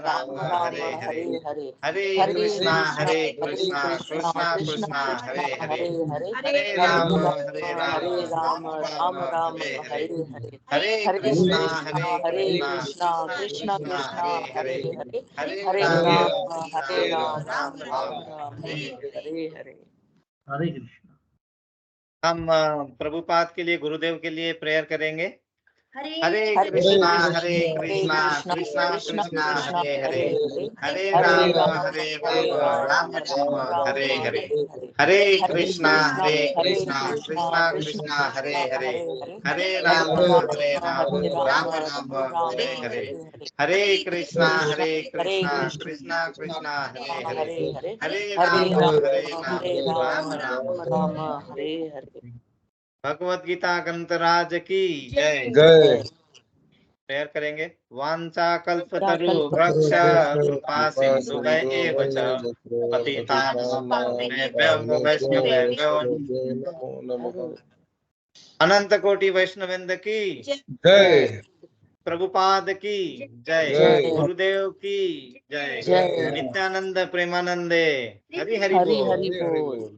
राम हरे हरे, हरे कृष्णा कृष्णा कृष्णा हरे हरे, हरे राम राम राम हरे हरे, हरे कृष्णा कृष्णा कृष्णा हरे हरे, हरे राम राम राम हरे हरे। हरे कृष्ण। हम प्रभुपाद के लिए, गुरुदेव के लिए प्रेयर करेंगे। हरे हरे कृष्णा कृष्णा कृष्णा कृष्णा हरे हरे, हरे हरे राम राम राम हरे हरे, हरे कृष्णा कृष्णा कृष्णा हरे हरे, हरे राम राम हरे हरे, हरे कृष्णा कृष्णा कृष्णा हरे हरे, हरे राम राम हरे हरे। भगवत गीता ग्रंथ राज की जय। जय। प्रेयर करेंगे। वांछा कल्पतरु वृक्ष कृपा सिंधुभ्य एव च पतितानां पावनेभ्यो वैष्णवेभ्यो नमो नमः। अनंत कोटि वैष्णवृंद की जय। प्रभुपाद की जय, जय। गुरुदेव की जय, जय। नित्यानंद प्रेमानंदे हरि हरि हरि बोल। हरि हरि बोल।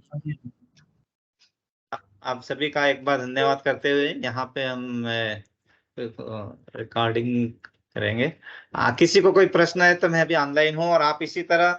आप सभी का एक बार धन्यवाद करते हुए यहाँ पे हम रिकॉर्डिंग करेंगे। किसी को कोई प्रश्न है तो मैं भी ऑनलाइन हूँ और आप इसी तरह